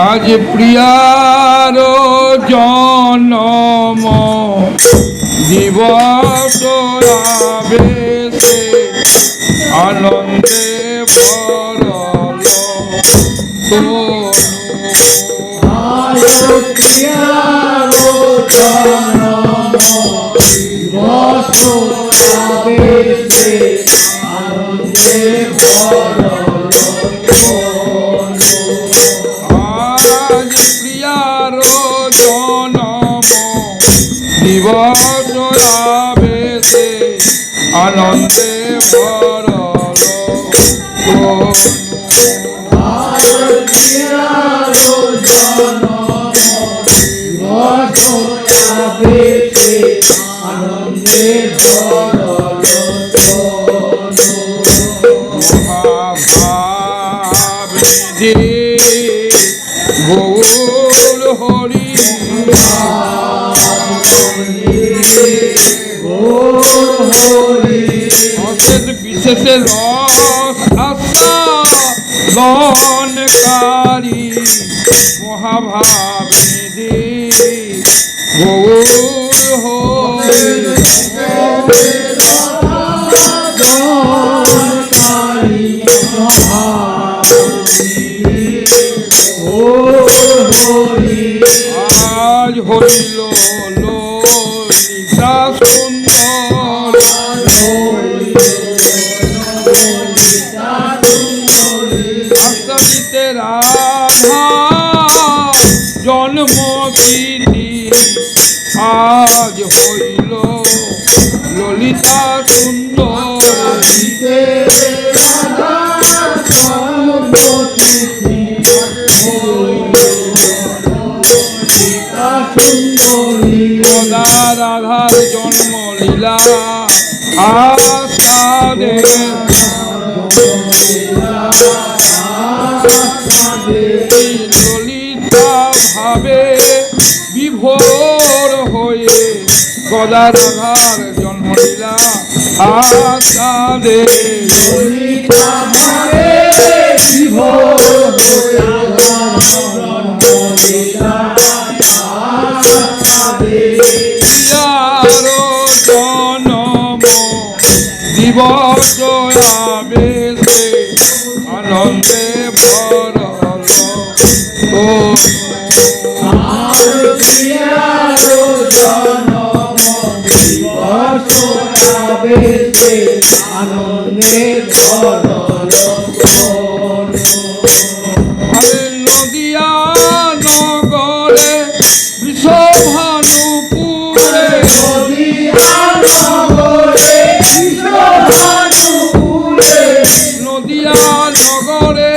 आज प्रियार जन्म दिवस आवेशे आनंदे भरल तनु। आज प्रियार जन्म আজ প্রিয়ার জনম দিবস আবেশে আনন্দে ভরল মহাভাবে গৌর হরি অশেষ বিশেষে রস আশা লনকারী মহাভাবে গৌর হরি আজ হইল ললিতা সুন্দর আশ্রমিতে রাধা জন্ম কীর্তি আজ হইল ললিতা সুন্দর রাধার জন্ম লীলা আসাদে ললিতা ভাবে বিভোর হয়ে গদা রাধার জন্ম লীলা আসাদে ললিতা ভাবে বিভোর দিবস আবেশে আনন্দে ভরল নদিয়া নগরে বৃষভানুপুরে নদিয়া নগরে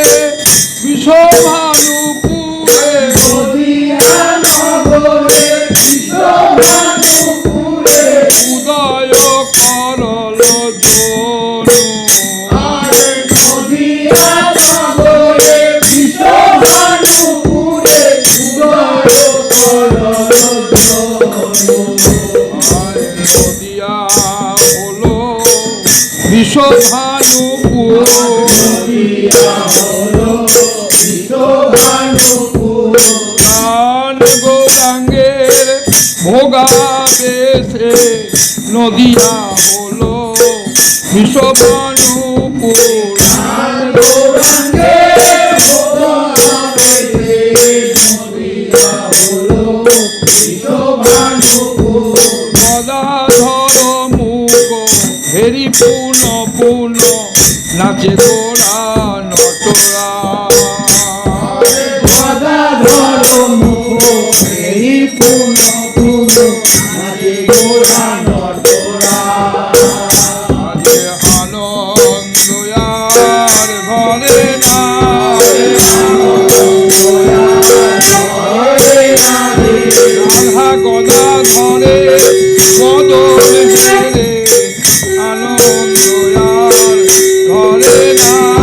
বিশ্বভানুপুরে উদয় করল জনু নদিয়া হলো বিশ্বভানুপুর গান গৌরাঙ্গের ভোগাবেশে নদিয়া হলো বিশ্বভানুপুর গদাধর মুখ ভেরি পুন পুন নাচে গোরা নটরা আজে আনন্দয়ার ঘরে না রাধা গদা ধরে বদল হেরে আনন্দয়ার ঘরে না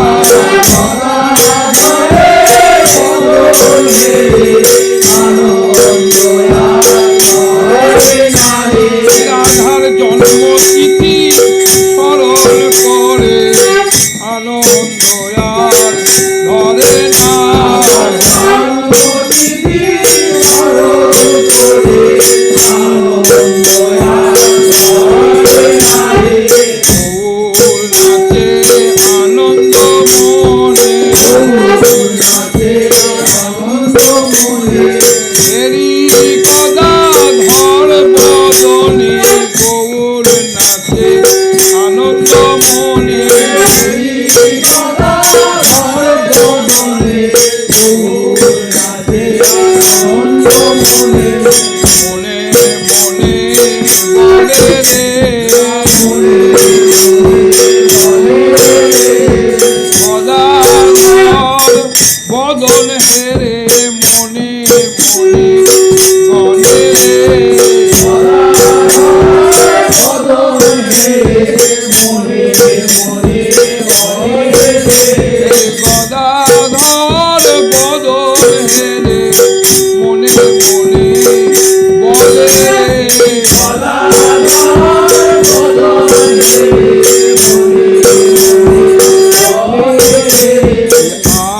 রে গদাধর বদন হেরে মনে মনে গণে রে গদাধর বদন হেরে মনে মনে বলে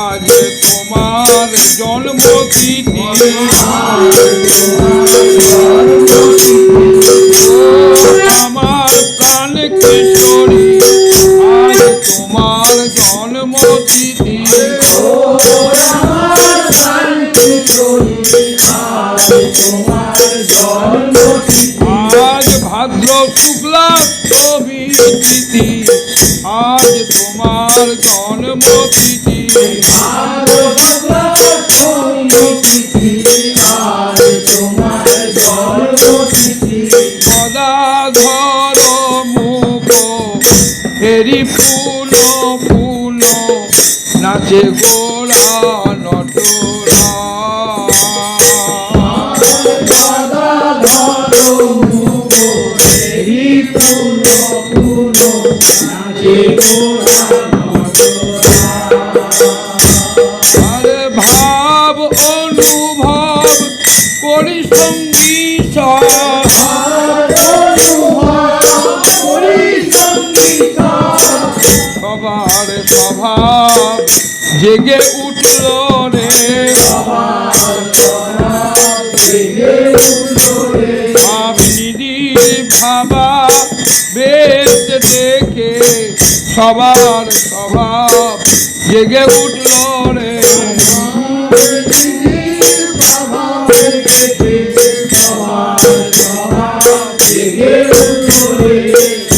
আজ তোমার জন্মতিথি আমার প্রাণ কিশোরী আজ তোমার জন্মতিথি আজ ভাদ্র শুক্লা তিথি আজ তোমার জন্মতিথি গদাধর মুখ হেরি ফুল ফুল নাচে গোড়া নটরা আরে ভাব অনুভব করি সঙ্গীত সবার স্বভাব জেগে উঠল রে আপনি ভাবা বেশ দেখে সবার স্বভাব জেগে উঠল রে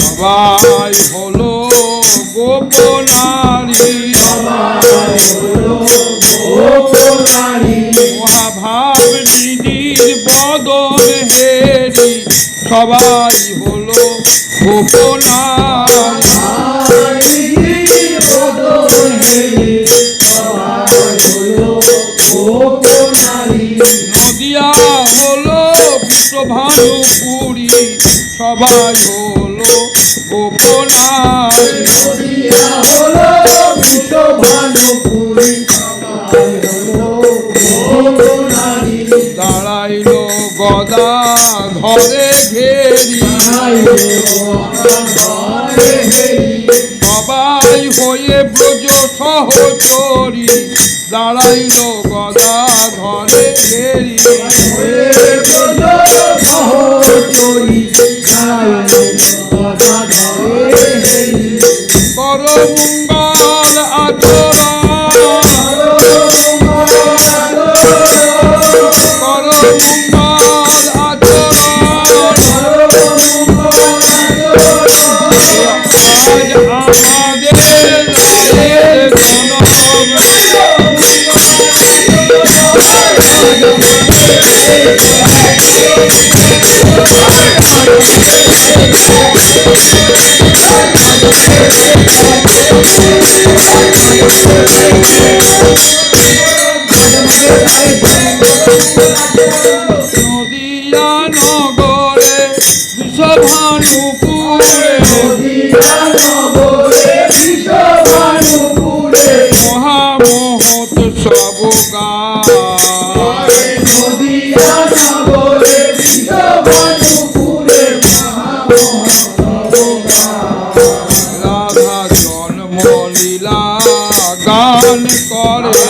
সবাই হলো গোপনারী মহাভাব নিধির বদন হেরি সবাই হলো গোপনারী নদিয়া হলো বিশ্বভানুপুরী সবাই হলো গোপনারী দাঁড়াইল গদা ধরে ঘেরি সবাই হয়ে ব্রজ সহচরী দাঁড়াইল গদা ধরে ঘেরি করমঙ্গল আচরণ করমঙ্গল আচরণ আজ আমাদের রায়ের জনম নদিয়া নগরে বিশ্বভানুপুরে মহামহোৎসব রাধা জন্ম লীলা গান করে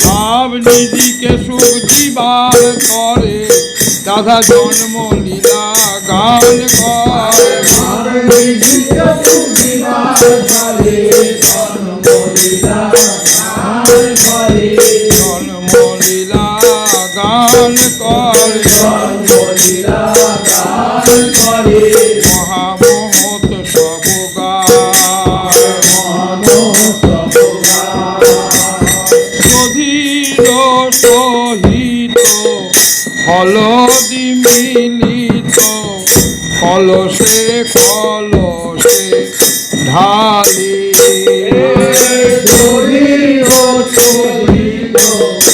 ভাব নিধিকে সুখ জীবার করে রাধা জন্ম লীলা গান করে জন্ম লীলা গান করে মহামহোৎসব সধীর সহিত হলদি মিলিত কলসে কলসে ঢালি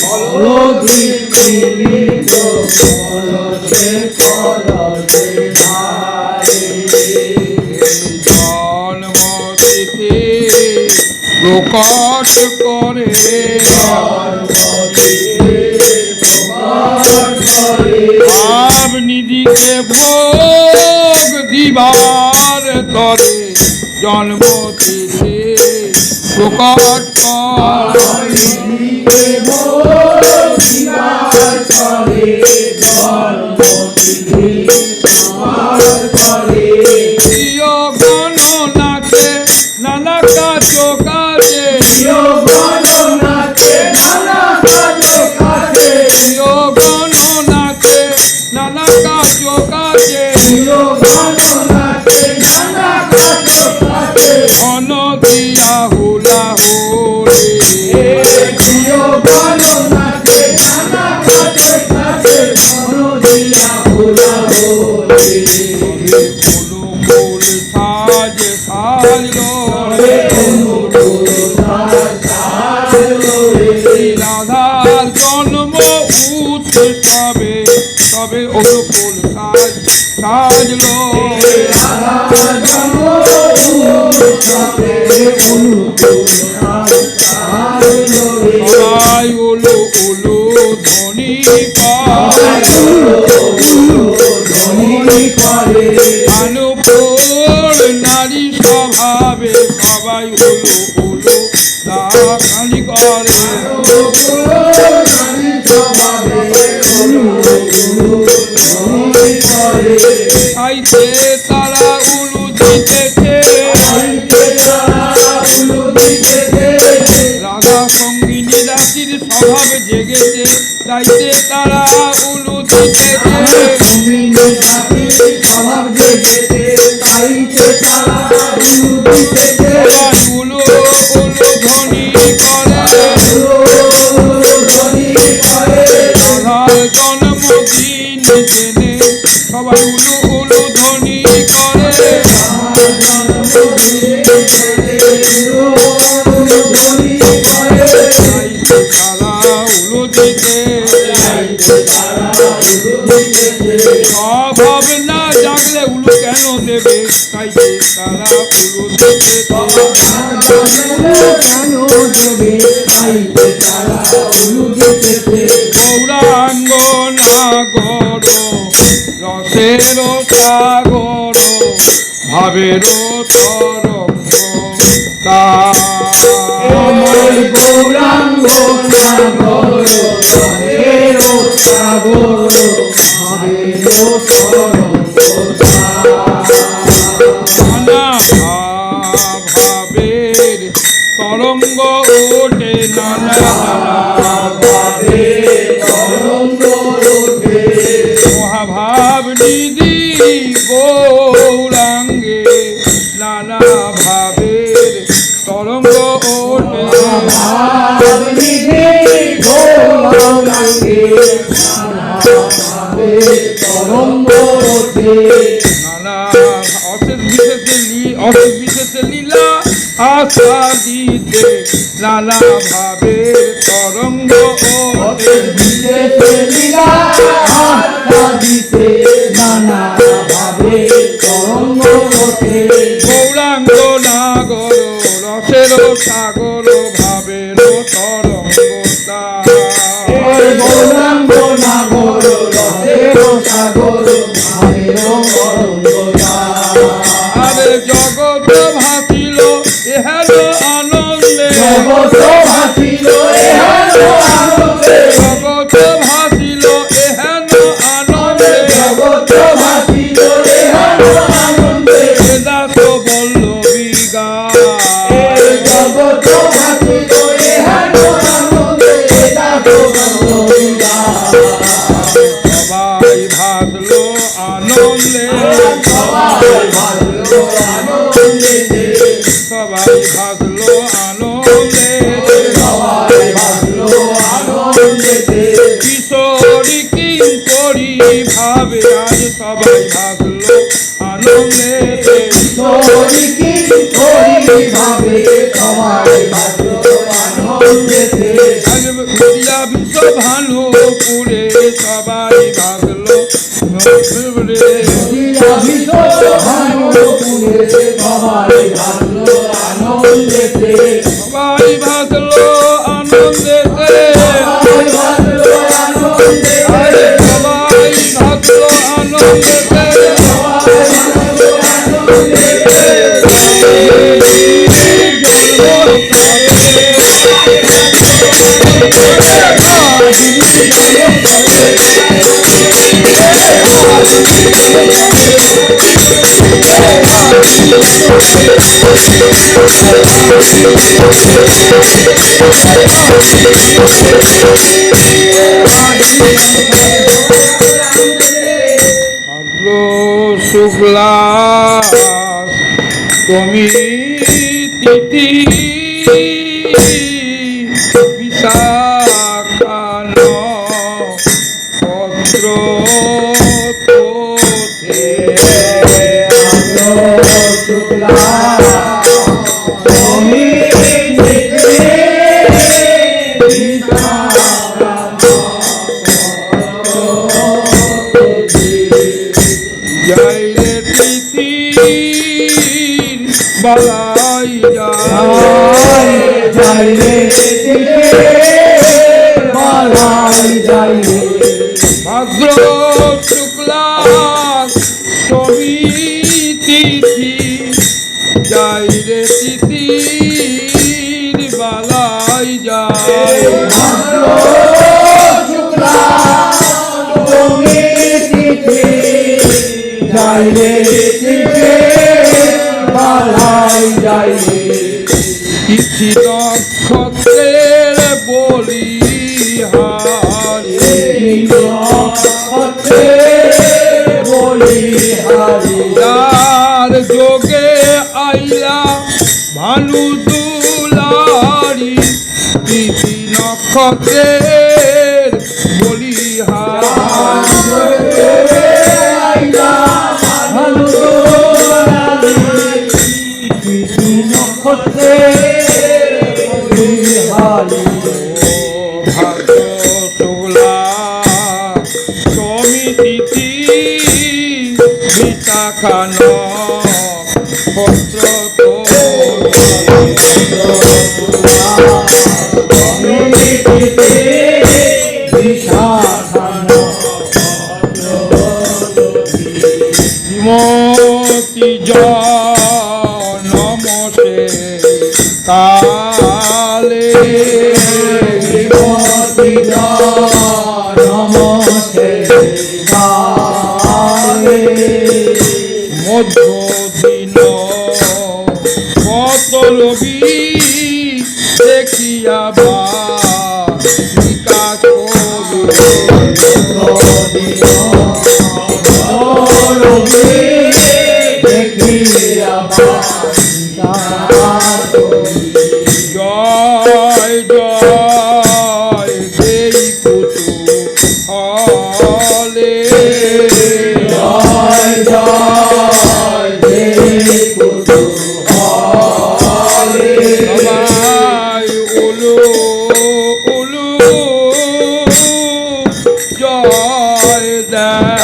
হলদি মিলিত কলসে কলসে ঢালি জন্মতিথি প্রকাশ করে ভাব নিধিকে ভোগ দিবার তরে জন্মতিথি প্রকাশ করে প্রিয় গণনাথে নানা কাজ কাজে প্রিয় গণনাথে নানা কাজ কাজে ঘন দিয়া হুলা হুলে ফুল সাজ সাজলো রাধার জন্ম উৎসবে তবে অনুকূল সাজ সাজলো সবাই উলু উলু ধ্বনি অনুকূল নারী স্বভাবে সবাই উলু উলু দানি করে খাইতে তারা উলু দিতেছে রাধা সঙ্গিনী রাশির স্বভাব জেগেছে তাইতে তারা উলু দিতেছে উলু উলু ধ্বনি করে রাধার জন্মদিন জেনে সবাই উলু উলু ধ্বনি করে তারা উলু দিতে স্বভাব না জাগলে উলু কেন দেবে তাইতে তারা উলু দিতে গৌরাঙ্গ নাগর রসের সাগর ভাবের তরঙ্গ গৌরাঙ্গ নাগর সাগর নানা ভাবের তরঙ্গ ওঠে নানা মহাভাব নিধি গৌরাঙ্গে নানা ভাবের তরঙ্গ ওঠে নানা অশেষ বিশেষে লীলা আশা দিতে নানা ভাবের তরঙ্গ ওঠে গৌরাঙ্গ নাগর রসের সাগর ভাবের তরঙ্গ গৌরাঙ্গ নাগর রসের সাগর ভাবের তরঙ্গ আরে জগৎ ভাসিল এহেন আনন্দে জগৎ ভাসিল এহেন আনন্দে জগৎ ভাসিল এহেন আনন্দে জগৎ ভাসিল এহেন আনন্দে দাস বল্লভী গান জগৎ ভাসিল এহেন আনন্দে দাস বল্লভী গান সবাই ভাসলো আনন্দে সবাই ভাসলো আনন্দে সবাই ভাসলো আনন্দে সবাই ভাসলো আনন্দে কিশোরী কিঙ্কর ভাবে আজ সবাই ভাগলো আনন্দেতে হরি কি হরি ভাবে সবাই ভালো আনন্দেতে দিয়া বিশ্ব ভানুপুরে সবাই ভাগলো দিয়া বিশ্ব ভানুপুরে সবাই ভালো আনন্দেতে সবাই ভাগলো আনন্দেতে সবাই ভালো আনন্দেতে সবাই ভাগলো আনন্দেতে শুক্লা তুমি তিথি বিশাখান পত্র তোতে শুক্লা তুমি জয় রে তিথির বালাই যায় জয় রে বালাই জয় রে ভাদ্র শুক্লা ছবি তিথি যাই রে তিথির বালাই যায় শুক্লা তুমি তিথি জয় রে তিথি বালাই জয় রে তিথি নক্ষত্রের বলি হারি বলি হারি তার যোগে আইলা ভানু দুলারি তিথি নক্ষত্রের বলি ভাগ্য শুক্লা তুমি তিথি বিশাখান পত্র তো শ্রীমতী নমসে কালে মধ্যদিন কত রবি দেখিয়া বালিকা জয় জয় দেই কুতু হলে জয় জয় সবাই উলু উলু জয় দেয়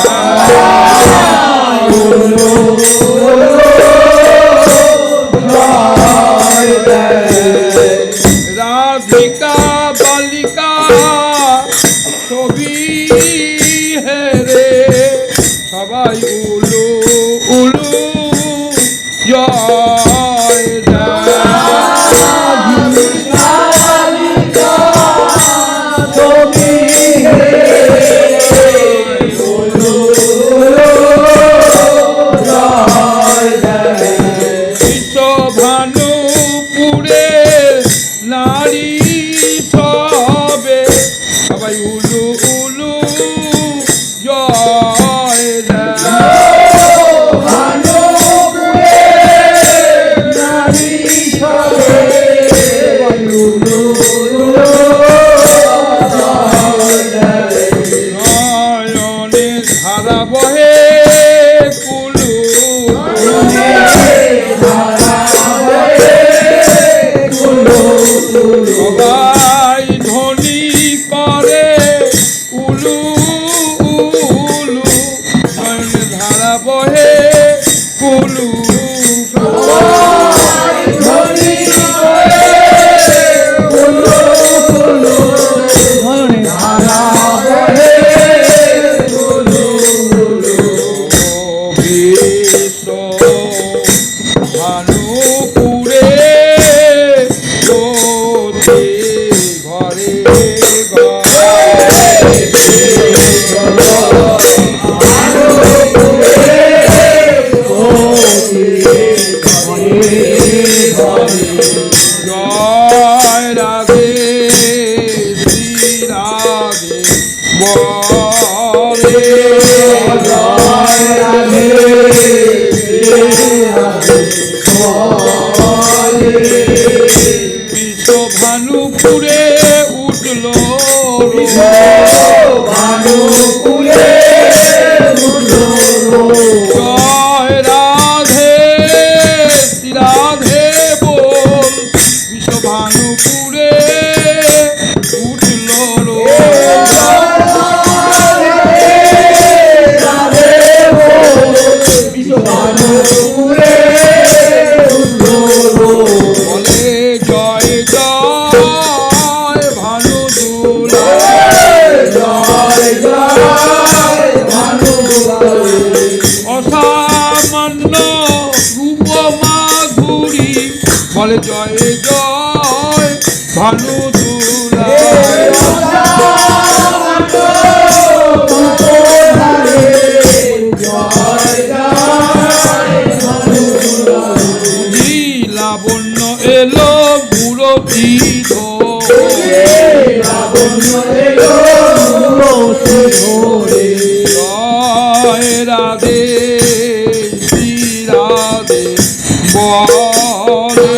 রাধিকা বালিকা ছবি হেরে সবাই উলু উলু জয় বিশ্বভানুপুরে নারী সবে সবাই উলু উলু জয় নয়নে বলে জয় রাধে বিশ্বভানুপুরে উঠল ভানুকুলে জয় রাধে শ্রী রাধে বল বিশ্বভানুপুরে উঠল বলে জয় জয় ভানুদুলা অসামান্য রূপ মাধুরী বলে জয় জয় ভানুদুলা লাবণ্য এলো মুরতি জয় রাধে শ্রী রাধে বলে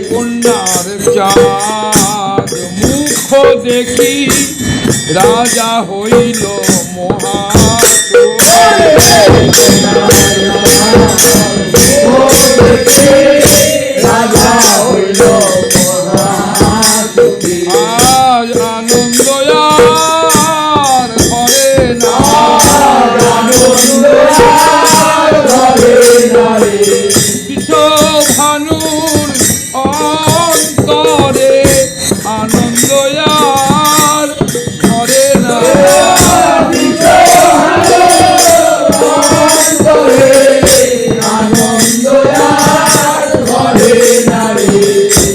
কন্যার চাঁদ মুখ দেখি রাজা হইল আজ আনন্দ আর ঘরে না বিশ্বভানুর অন্তরে আনন্দ আর ঘরে না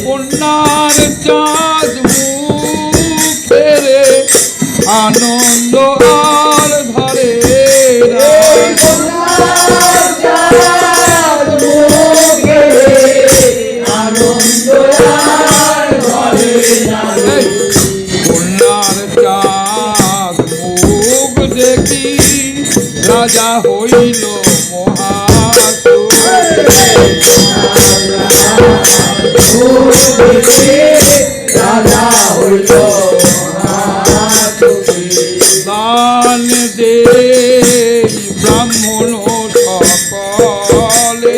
কন্যার চাঁদ মুখেরে আনন্দ আর ধরে কন্যার চাঁদ মুখ দেখি রাজা হইল দান দে ব্রাহ্মণ সকলে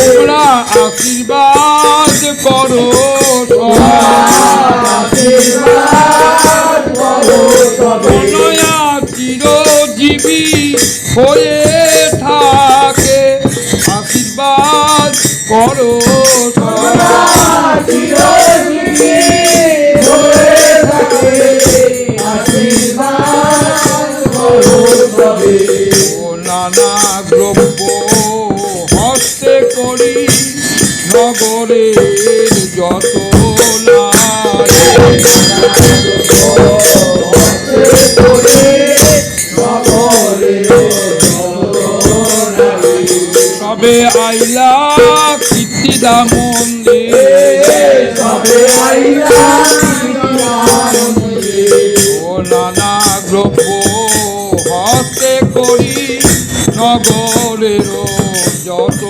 তোমরা আশীর্বাদ করো নয়া চিরজীবী হয়ে থাকে আশীর্বাদ করো নানা দ্রব্য হস্তে করি নগরের যত সবে আইলা কীর্তিদা মন্দির ও নানা দ্রব্য হস্তে করি নগরের যত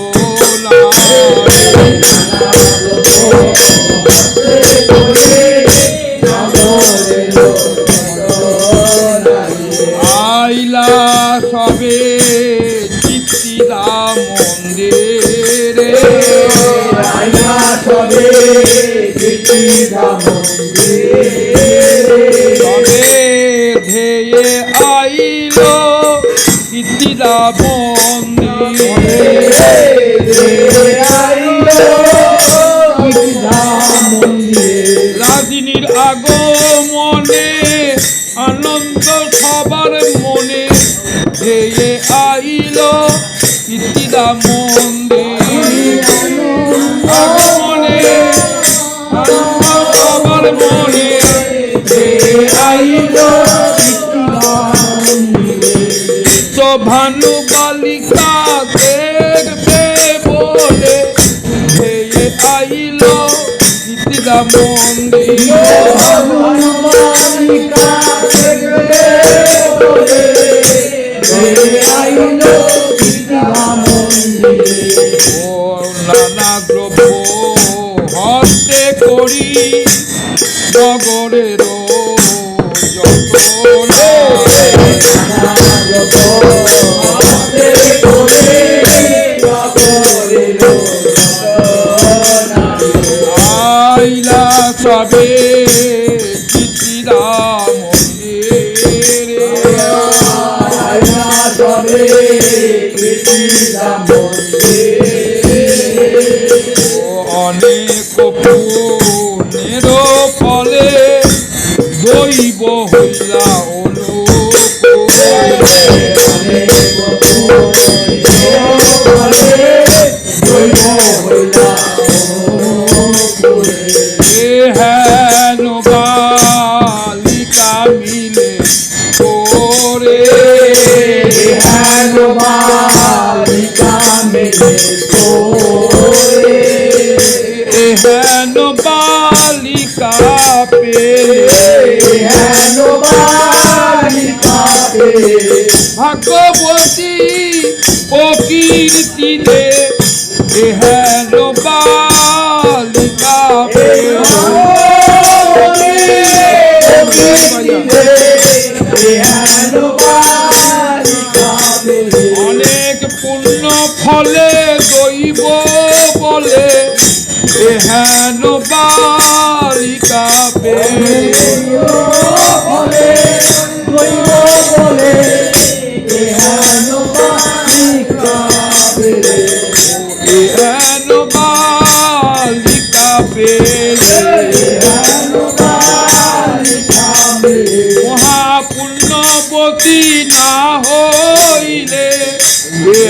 আইলা সবে কীর্তিদা মন্দিরে তবে ধেয়ে আইল কীর্তিদা মন্দিরে রাজিনীর আগমনে আনন্দ সবার মনে ধেয়ে আইল কীর্তিদা মন্দির আগমনে আনন্দ সবার মনে ধেয়ে আইল কীর্তিদা মন্দির ভানু বালিকা দেখবে বলে খেয়ে আইল সীতা মন্দির। ও নানা দ্রব্য হস্তে করি নগরের যত আইলা সবে চিঠিরা মন্দিরে অনেক পুণ্যের ফলে দৈব হইলা হেন বালিকা মিলে করে হেন বালিকা মিলে হেন বালিকা পেলে ভাগ্যবতী ও কীর্তিতে হেন বালিকা অনেক পুণ্য ফলে দৈব বলে হেন বালিকা পেলে হেন বালিকা পেলে মহাপুণ্যবতী না হইলে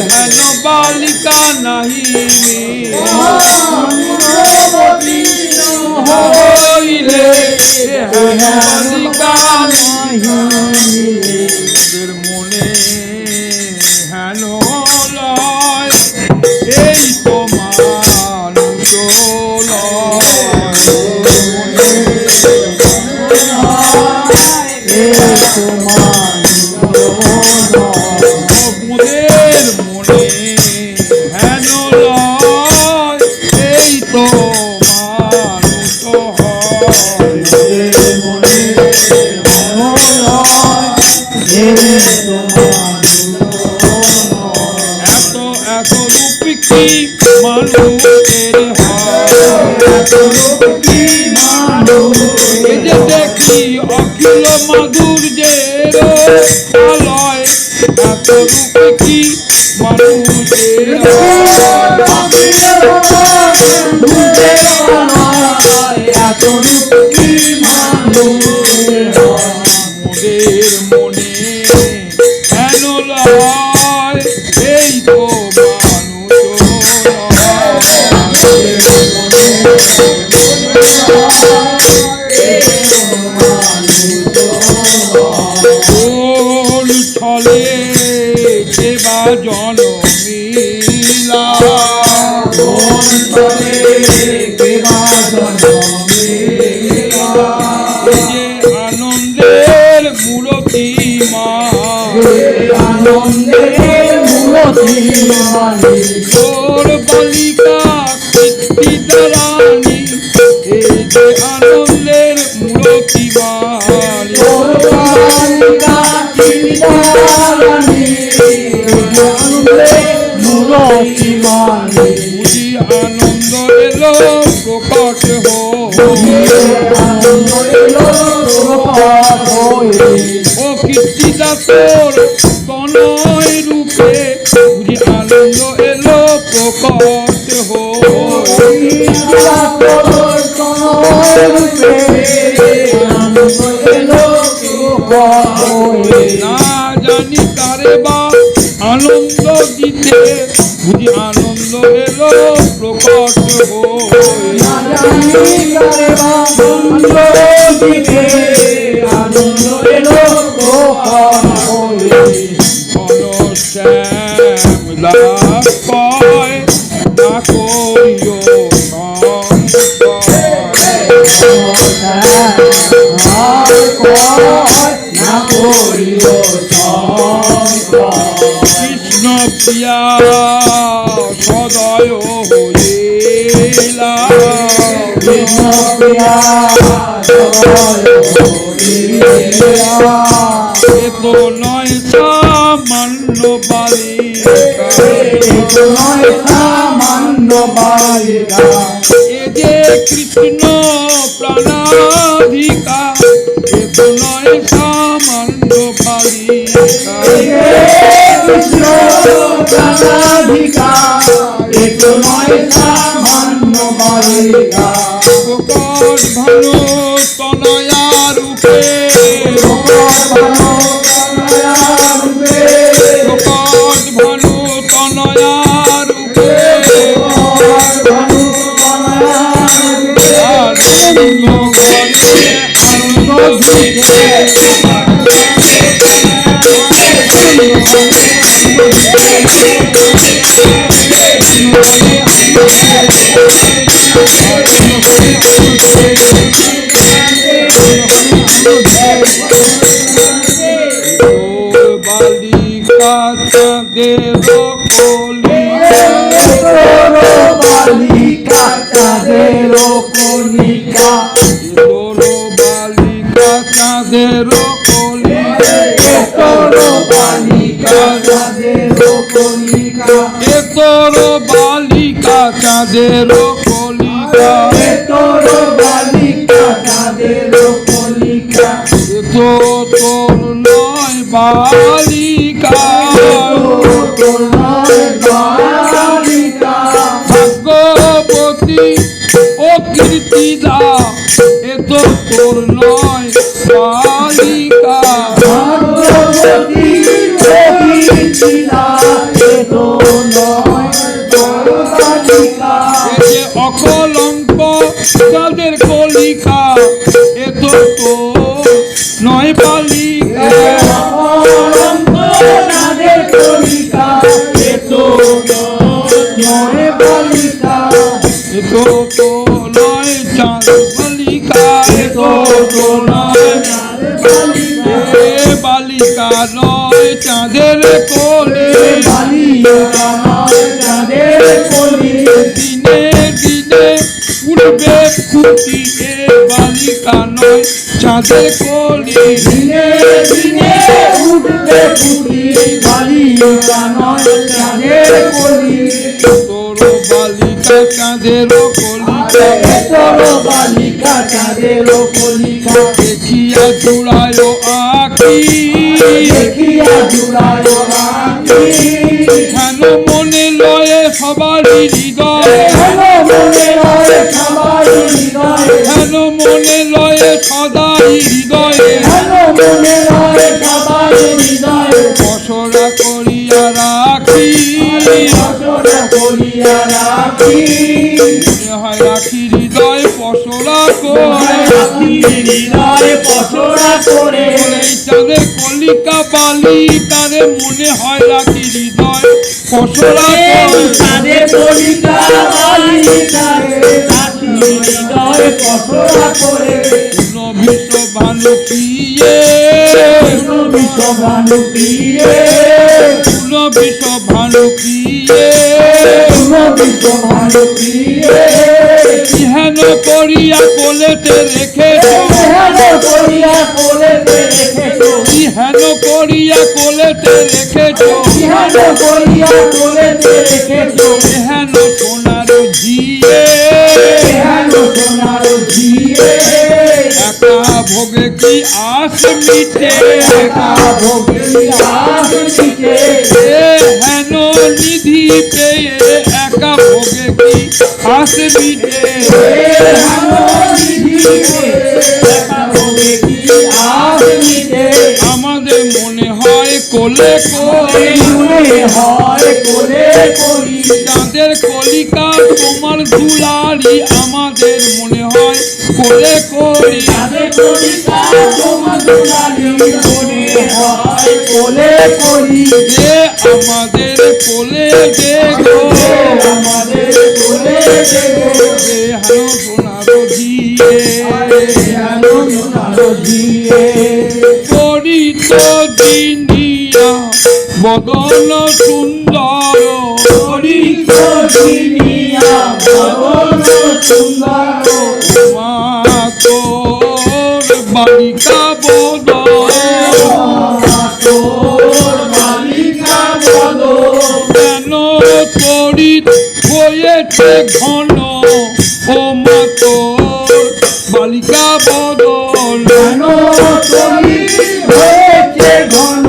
হেন বালিকা নাহি হইলে হেন বালিকা ওদের মনে হেন লয় এই তো মানুষ মোদের মনে হেন লয় এই তো এত এত রূপী কি মানুষের এই যে দেখি অখিল মাধুর্যের আলয় এত রূপে কি মানুষের মোদের মনে হেন লয় এই তো মানুষ ছলে কেবা জনমিলা যে আনন্দের মূরতি মা তোর বালিকা কীর্তি রানী এই যে আনন্দের মূরতি বুঝি আনন্দ এলো প্রকট ও কীর্তিদা তোর তনয় রূপে বুঝি আনন্দ এলো প্রকট না জানি কারে বা আনন্দ দিতে বুঝি আনন্দ এলো প্রকট প্রিয়া সদয় হইলা কৃষ্ণপ্রিয়া এ তো নয় সামান্য বালিকা সামান্য বালিকা এ যে কৃষ্ণ প্রাণাধিকা এ তো নয় সামান্য বালিকা কৃষ্ণ প্রাণাধিকা এ তো নয় সামান্য বালিকা প্রকট ভানু তনয়া রূপে প্রকট ভানু তনয়া রূপে আনন্দ গণে আনন্দ বালিকা চাঁদের কলি বালিকা চাঁদের কণিকা বালিকা চাঁদের কলি বালিকা চাঁদের কণিকা তোর বালিকা চাঁদের কলিকা তোর বালিকা চাঁদের কণিকা তো তোর নয় বালিকা তোর নয় বালিকা ভাগ্যবতী ও কীর্তিদা এ তো তোর নয় বালিকা ভগবতী কীর্তিদা এ তো নয় বালিকা এ যে অকলঙ্ক চাঁদের কলিকা এ তো তোর নয় বালিকা চাঁদের কণিকা এ তো নয় বালিকা এ তো তো নয় চাঁদ বালিকা এ তো তো নয় এ বালিকা নয় চাঁদের কলি বালিকা নয় চাঁদের কলি দিনে দিনে উঠবে ফুটি এ বালিকা নয় চাঁদের কলি দিনে দিনে উঠবে ফুটি বালিকা নয় চাঁদের কলি তোর বালিকা চাঁদের কলিকা তোর বালিকা চাঁদের কলিকা দেখিয়া জুড়ায় আঁকি দেখিয়া জুড়ায় রাখি কেন মনে লয়ে সবারই হৃদয় কেন মনে হয় সবাই হৃদয়ে কেন মনে লয়ে সদাই হৃদয়ে কেন মনে হয় সবাই হৃদয়ে পসরা করিয়া রাখি ফসল করিয়া রাখি মনে হয় রাখি হৃদয় পসরা করে রাখি হৃদয়ে পসরা করে এই চাঁদের কলিকা বালিকারে মনে হয় রাখি হৃদয় পসরা করে তাদের কলিকা বালিকারে রাখি হৃদয়ে পসরা করে বিশ্ব ভানু প্রিয়ে বিশ্ব ভানু প্রিয়ে বিশ্ব ভানু প্রিয়ে বিশ্ব ভানু প্রিয়ে ইহেন করিয়া কোলেতে রেখেছ হেন করিয়া কোলেতে রেখেছো ইহেন করিয়া কোলেতে রেখেছ হেন করিয়া কোলেতে রেখেছো ইহেন সোনার ঝিয়ে হেন সোনার ঝিয়ে একা ভোগে কি আস মিটে একা ভোগে আসিতে এ হেন নিধি পেয়ে একা ভোগে কি আস মিটে হেন নিধিতে একা ভোগে কি আসিতে আমাদের মনে হয় কোলে কোলে মনে হয় কোলে করি চাঁদের কলিকা তোমার দুলারি আমাদের মনে হয় কোলে করি তাদের কলিকা তোমার দুলারি মনে হয় কোলে করি যে আমাদের কোলে দেখো আমাদের কোলে দেবো যে হানো সোনার দিয়ে হেন সোনার ঝিয়ে করিত দিনিয়া বদন সুন্দর হরিত জিনিয়া বদন সুন্দর মা তোর বালিকা বদন তোর বালিকা বদন কেন তরিত হয়েছে ঘন ও মা তোর বালিকা বদন কেন তরি হয়েছে ঘন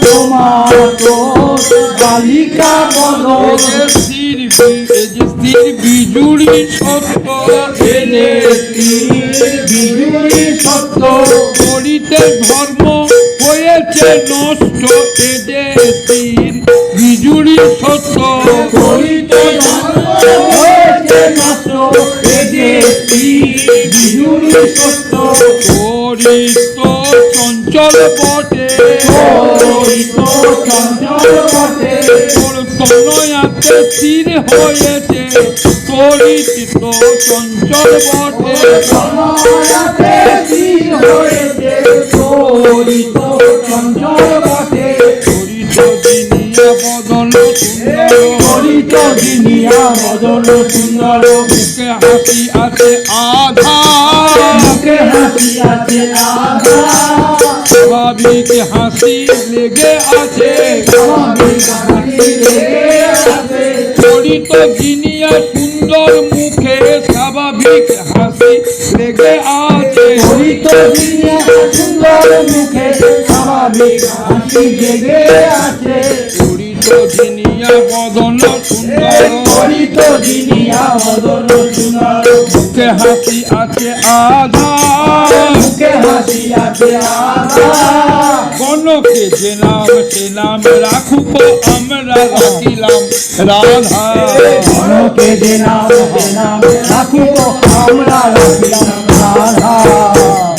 তোমার তোর বালিকা বদন স্থির বিজুড়ি সত্য এনে বিজুড়ি সত্য তরিতে ধর্ম হয়েছে নষ্ট এদে স্থির বিজুড়ি সত্য করিত হয়েছে নষ্ট এদে বিজুড়ি সত্য তরিত চঞ্চল বটে করিত চঞ্চল বটে তোর তনয়াতে স্থির হয়েছে তরিত চঞ্চল বটে সমায়াতে স্থির হয়েছে করিত চঞ্চল বটে তরিত দিনিয়া বদন সুন্দর করিত দিনিয়া বদন সুন্দর মুখে হাসি আছে আধা মুখে হাসি আছে আধা স্বাভাবিক হাসি লেগে আছে স্বাভাবিক হাসি লেগে আছে তরিত দিনিয়া সুন্দর মুখে স্বাভাবিক হাসি লেগে আছে করিত দিনিয়া সুন্দর মুখে স্বাভাবিক হাসি লেগে আছে তরিত দিনিয়া বদন সুন্দর করিত দিনিয়া বদন সুন্দর মুখে হাসি আছে আধা মুখে হাসি আছে আধা কনকে যে নাম সে নাম রাখুক আমরা রাখিলাম রাধা মনকে যে নাম রাখুক আমরা রাখিলাম রাধা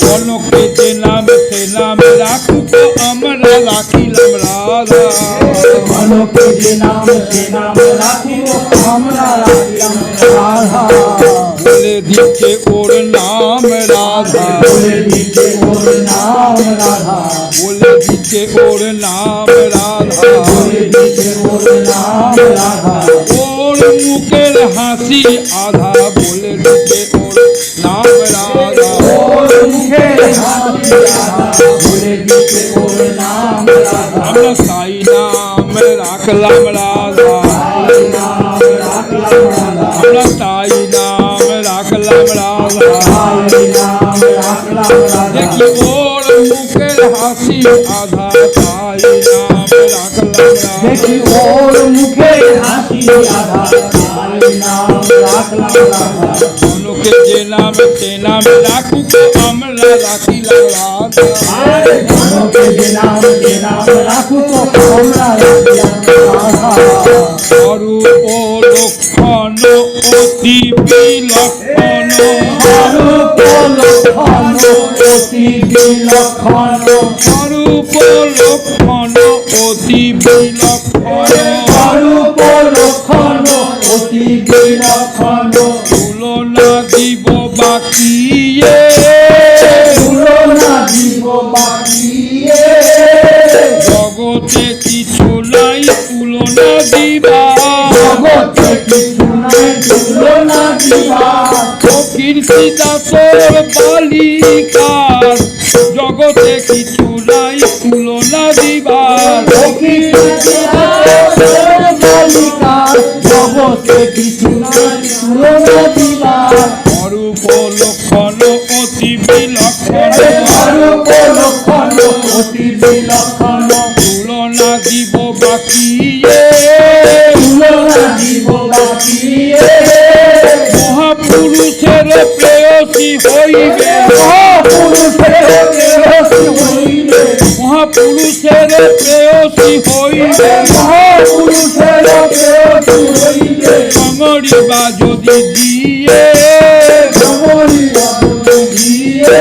কনকে যে নাম সে নাম রাখুক আমরা রাখিলাম রাধা মনকে যে নাম রাখুক আমরা রাখিলাম রাধা বলে দিচ্ছে ওর নাম রাধা বলে দিতে ওর নাম রাধা বলে দিচ্ছে ওর নাম রাধা বলে দিতে ওর নাম রাধা ওর মুখের হাসি আধা বলে দিচ্ছে ওর নাম রাধা ওর মুখে হাসি রাধা বলে দিতে ওর নাম রাধা আমরা সাই নাম রাখলাম রাধা তাই নাম রাখলাম রাধা আমরা তাই নাম রাখলাম রাধা তাই নাম রাখলাম রাধা দেখি ওর মুখের হাসি আধা তাই নাম রাখলাম রাধা দেখি ওর মুখে হাসি রাধা তাই নাম রাখলাম রাধা মনকে যে নাম সে নাম রাখুক আমরা রাখিলাম রাধা মনকে যে নাম রাখুক আমরা রাখিলাম রাধা স্বরূপ লক্ষণ অতি বিলক্ষণ স্বরূপ লক্ষণ অতি বিলক্ষণ স্বরূপ লক্ষণ অতি বিলক্ষণ স্বরূপ লক্ষণ অতি বিলক্ষণ তুলনা দিব বাকিয়ে তুলনা জীব বাকিয়ে জগতে কিছু নাই তুলনা দিবা জগতে কিছু নাই তুলনা দিবা কীর্তি দাসর বালিকার জগতে কিছু নাই তুলনা দিবার জগতে কিছু নাই তুলনা দিবা অরূপ লক্ষণ অতি বিলক্ষণ অরূপ লক্ষণ অতি বিলক্ষণ তুলনা দিব বাকিয়ে তুলনা দিব বাকিয়ে মহাপুরুষের প্রেয়সী হইবে মহাপুরুষের প্রেয়সী হইবে মহাপুরুষের প্রেয়সী হইবে মহাপুরুষের প্রেয়সী হইবে সমরিবা যদি দিয়ে সমরিবা যদি দিয়ে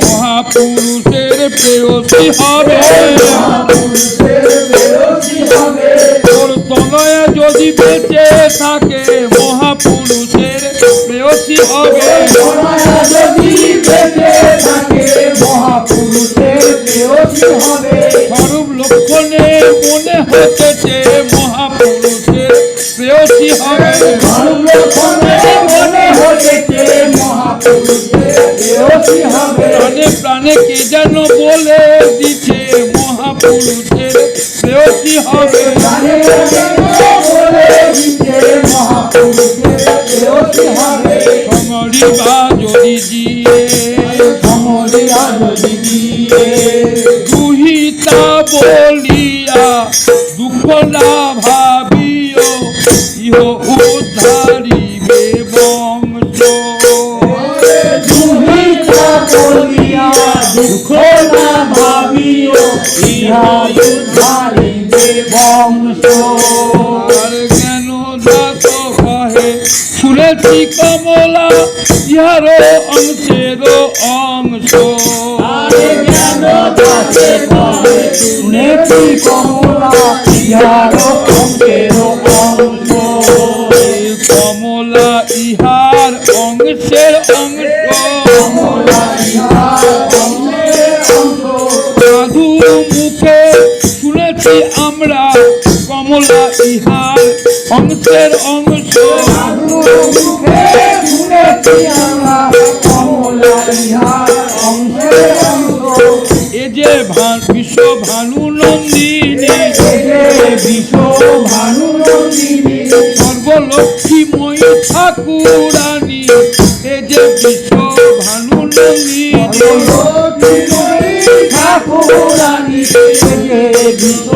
মহাপুরুষের প্রেয়সী হবে মহাপুরুষের প্রেয়সী হবে তোর তনয়ে যদি বেঁচে থাকে মহাপুরুষের প্রেয়সী হবে জনয়া যদি বেঁচে থাকে মহাপুরুষের প্রেয়সী হবে স্বরূপ লক্ষণে মনে হতেছে মহাপুরুষের প্রেয়সী হবে। ধর্মক্ষণে মনে হয়েছে মহাপুরুষের প্রেয়সী হবে। প্রাণে প্রাণে কে যেন বলে দিছে মহাপুরুষের প্রেয়সী হবে। প্রাণে প্রাণে বলে দিছে মহাপুরুষের প্রেয়সী হবে। সমরিবা যদি দিয়ে সমরিয়া যদি দিয়ে দুহিতা বলিয়া দুঃখ না ভাবিও ইহ উদ্ধারিবে বংশ। দুহিতা বলিয়া দুঃখ না ভাবিও ইহা উদ্ধারিবে বংশ। আর জ্ঞান দাস কহে শুনেছি কমলা ইহার অংশের অংশ। আরে জ্ঞান দাসে কহে শুনেছি কমলা ইহার অংশের অংশ। কমলা ইহার অংশের অংশ। কমলা ইহার অংশের অংশ। সাধু মুখে শুনেছি আমরা কমলা ইহার অংশের অংশ। মুখে শুনেছি আমরা কমলা ইহার অংশের অংশ। এ যে বিশ্ব ভানু নন্দিনী বিশ্ব ভানু নন্দিনী সর্বলক্ষ্মীময়ী ঠাকুরানী। এ যে বিশ্ব ভানু নন্দিনী ঠাকুরানী বিশ্ব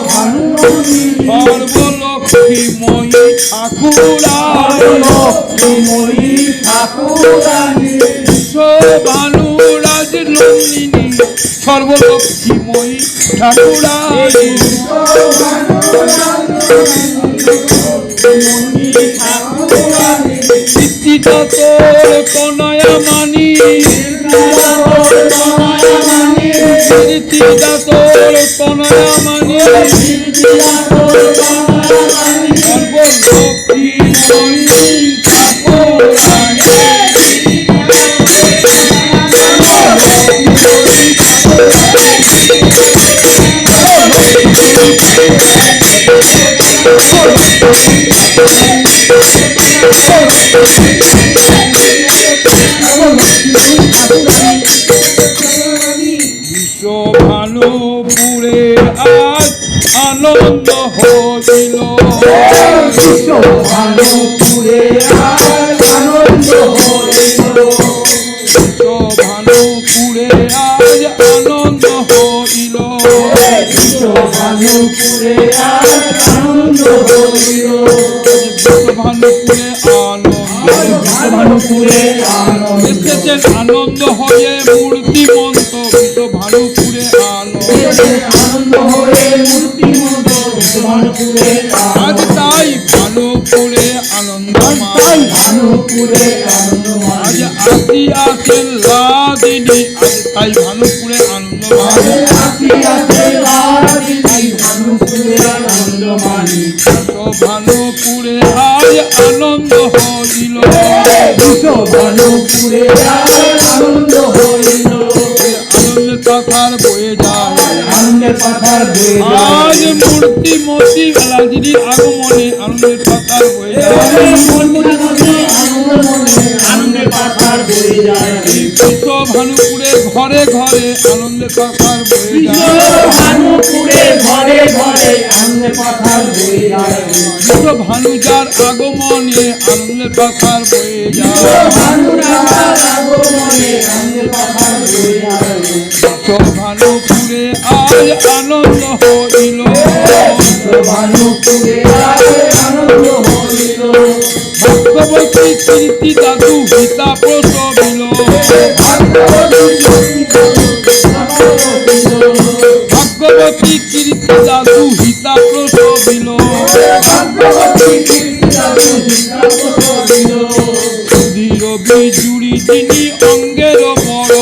ভানু নন্দিনী সর্বলক্ষ্মীময়ী ঠাকুরানী। লক্ষ্মীময়ী ঠাকুরানী বিশ্ব ভানু রাজ নন্দিনী সর্বলক্ষ্মীময়ী ঠাকুরানী। চিত্তিতা তোর তনয়া মানি চিত্তিতা তোর তনয়া মানি সর্বলক্ষ্মীময়ী ঠাকুরানী। বিশ্ব ভানুপুরে আজ আনন্দ হইল। বিশ্ব ভানুপুরে আজ আনন্দ হইল। বিশ্ব ভানুপুরে আজ আনন্দ হইল। বিশ্ব ভানুপুরে আজ আনন্দ হইল। বিশ্ব ভানুপুরে আনন্দ বিশ্ব ভানুপুরে আনন্দ এসেছেন আনন্দ হয়ে মূর্তিমন্ত। বিশ্ব ভানুপুরে আনন্দ আনন্দ হয়ে মূর্তিমন্ত। বিশ্ব ভানুপুরে আজ তাই ভানুপুরে আনন্দ তাই ভানুপুরে আনন্দ আজ আসি আসেন লাদিনী। আজ তাই ভানুপুরে আনন্দ আসি আসে লাদিনী ভানুপুরে আনন্দ মানি। ভানুপুরে আজ আনন্দ হইল। বিশ্ব ভানুপুরে আজ আনন্দ হইল। আনন্দের পাথার বয়ে যায় আনন্দের পাথার বয়ে আজ যায়। মূর্তিমতী লাদিনীর আগমনে আনন্দের পাথার বয়ে যায়। আনন্দের পাথার বয়ে যায়। বিশ্ব ভানুপুরে ঘরে ঘরে আনন্দের পাথার বয়ে যায়। ভানুপুরে ঘরে ঘরে আনন্দের পাথার বয়ে যায়। বিশ্ব ভানুজার আগমনে আনন্দের পাথার বয়ে যায়। ভানুরাজার আগমনে আনন্দের পাথার বয়ে যায়। বিশ্ব ভানুপুরে আজ আনন্দ হইল। ভানুপুরে আজ আনন্দ হইল। ভগবতী কীর্তি দাদু গীতা প্রসবিল। ভগবতী কীর্তি দাদু হিতা প্রসবিল। ধীর বিজুড়ি যিনি অঙ্গের বড়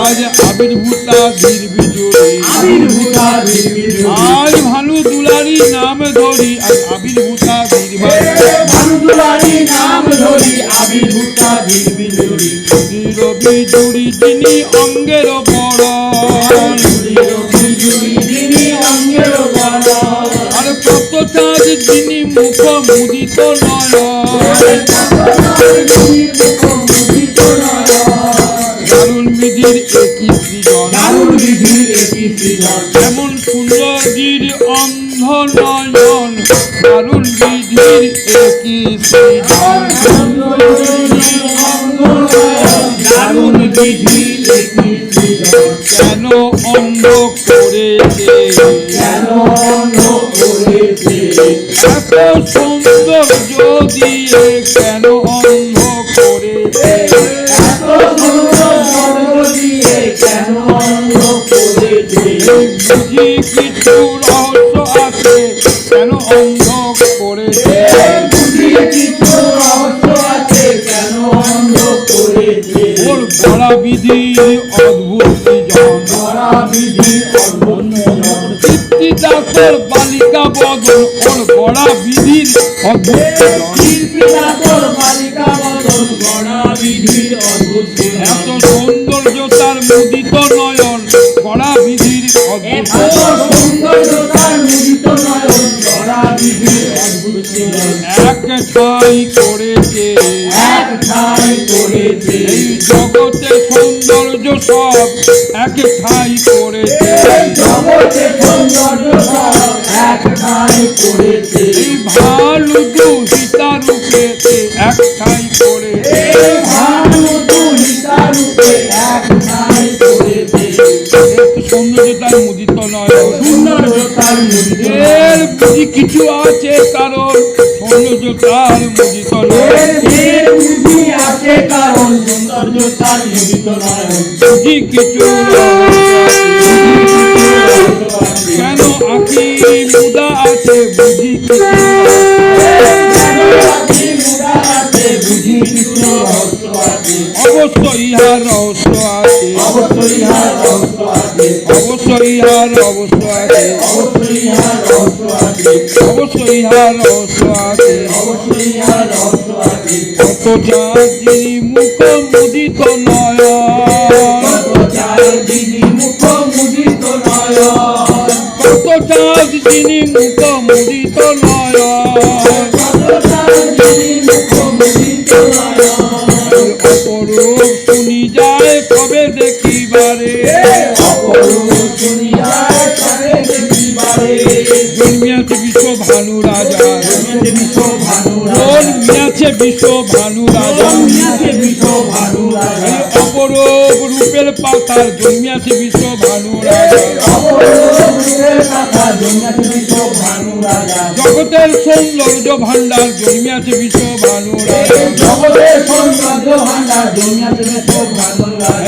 আজ আবির্ভূতা ধীর বিজুড়ি। আজ ভানু দুলারি নাম ধরি আজ আবির্ভূতা ধীর ধীর বিজুড়ি যিনি অঙ্গের বড় মুদিত নয়ন দারুণ বিধির একই সৃজন এমন সুন্দরীর অন্ধ নয়ন দারুণ বিধির একই সৃজন কেন অন্ধ করেছে এত সৌন্দর্য দিয়ে কেন অন্ধ করেছে বুঝি কিছু রহস্য আছে কেন অন্ধ করেছে ওর গড়া বিধির অদ্ভুত কীর্তিদাসের বালিকা বদন ওর গড়া বিধির এত সৌন্দর্য তার মুদিত নয়ন গড়া বিধির এক ঠাই করেছে এই জগতে সৌন্দর্য সব এক ঠাই করেছে এই ভালু দুহিতা রূপেতে এক ঠাই করেছে সৌন্দর্যতার মুদিত নয় এর বুঝি কিছু আছে কারণ সৌন্দর্যতার মুদিত বুঝি কিছু কেন আঁকি মুদা আছে বুঝি অবশ্য ইহার রহস্য আছে অবশ্য ইহার রহস্য আছে অবশ্য ইহার রহস্য আছে কত জাতির মুখ মুদিত নয় কত জাতির মুখ মুদিত নয় অপরূপ শুনি যায় কবে দেখিবারে জন্মিয়াছে বিশ্ব ভানু রাজা জন্মিয়াছে বিশ্ব ভানু রাজা অপরূপ রূপের পাতার জন্মিয়াছে বিশ্ব ভানু রাজা জগতের সৌন্দর্য ভান্ডার জন্মিয়াছে বিশ্ব ভানু রাজা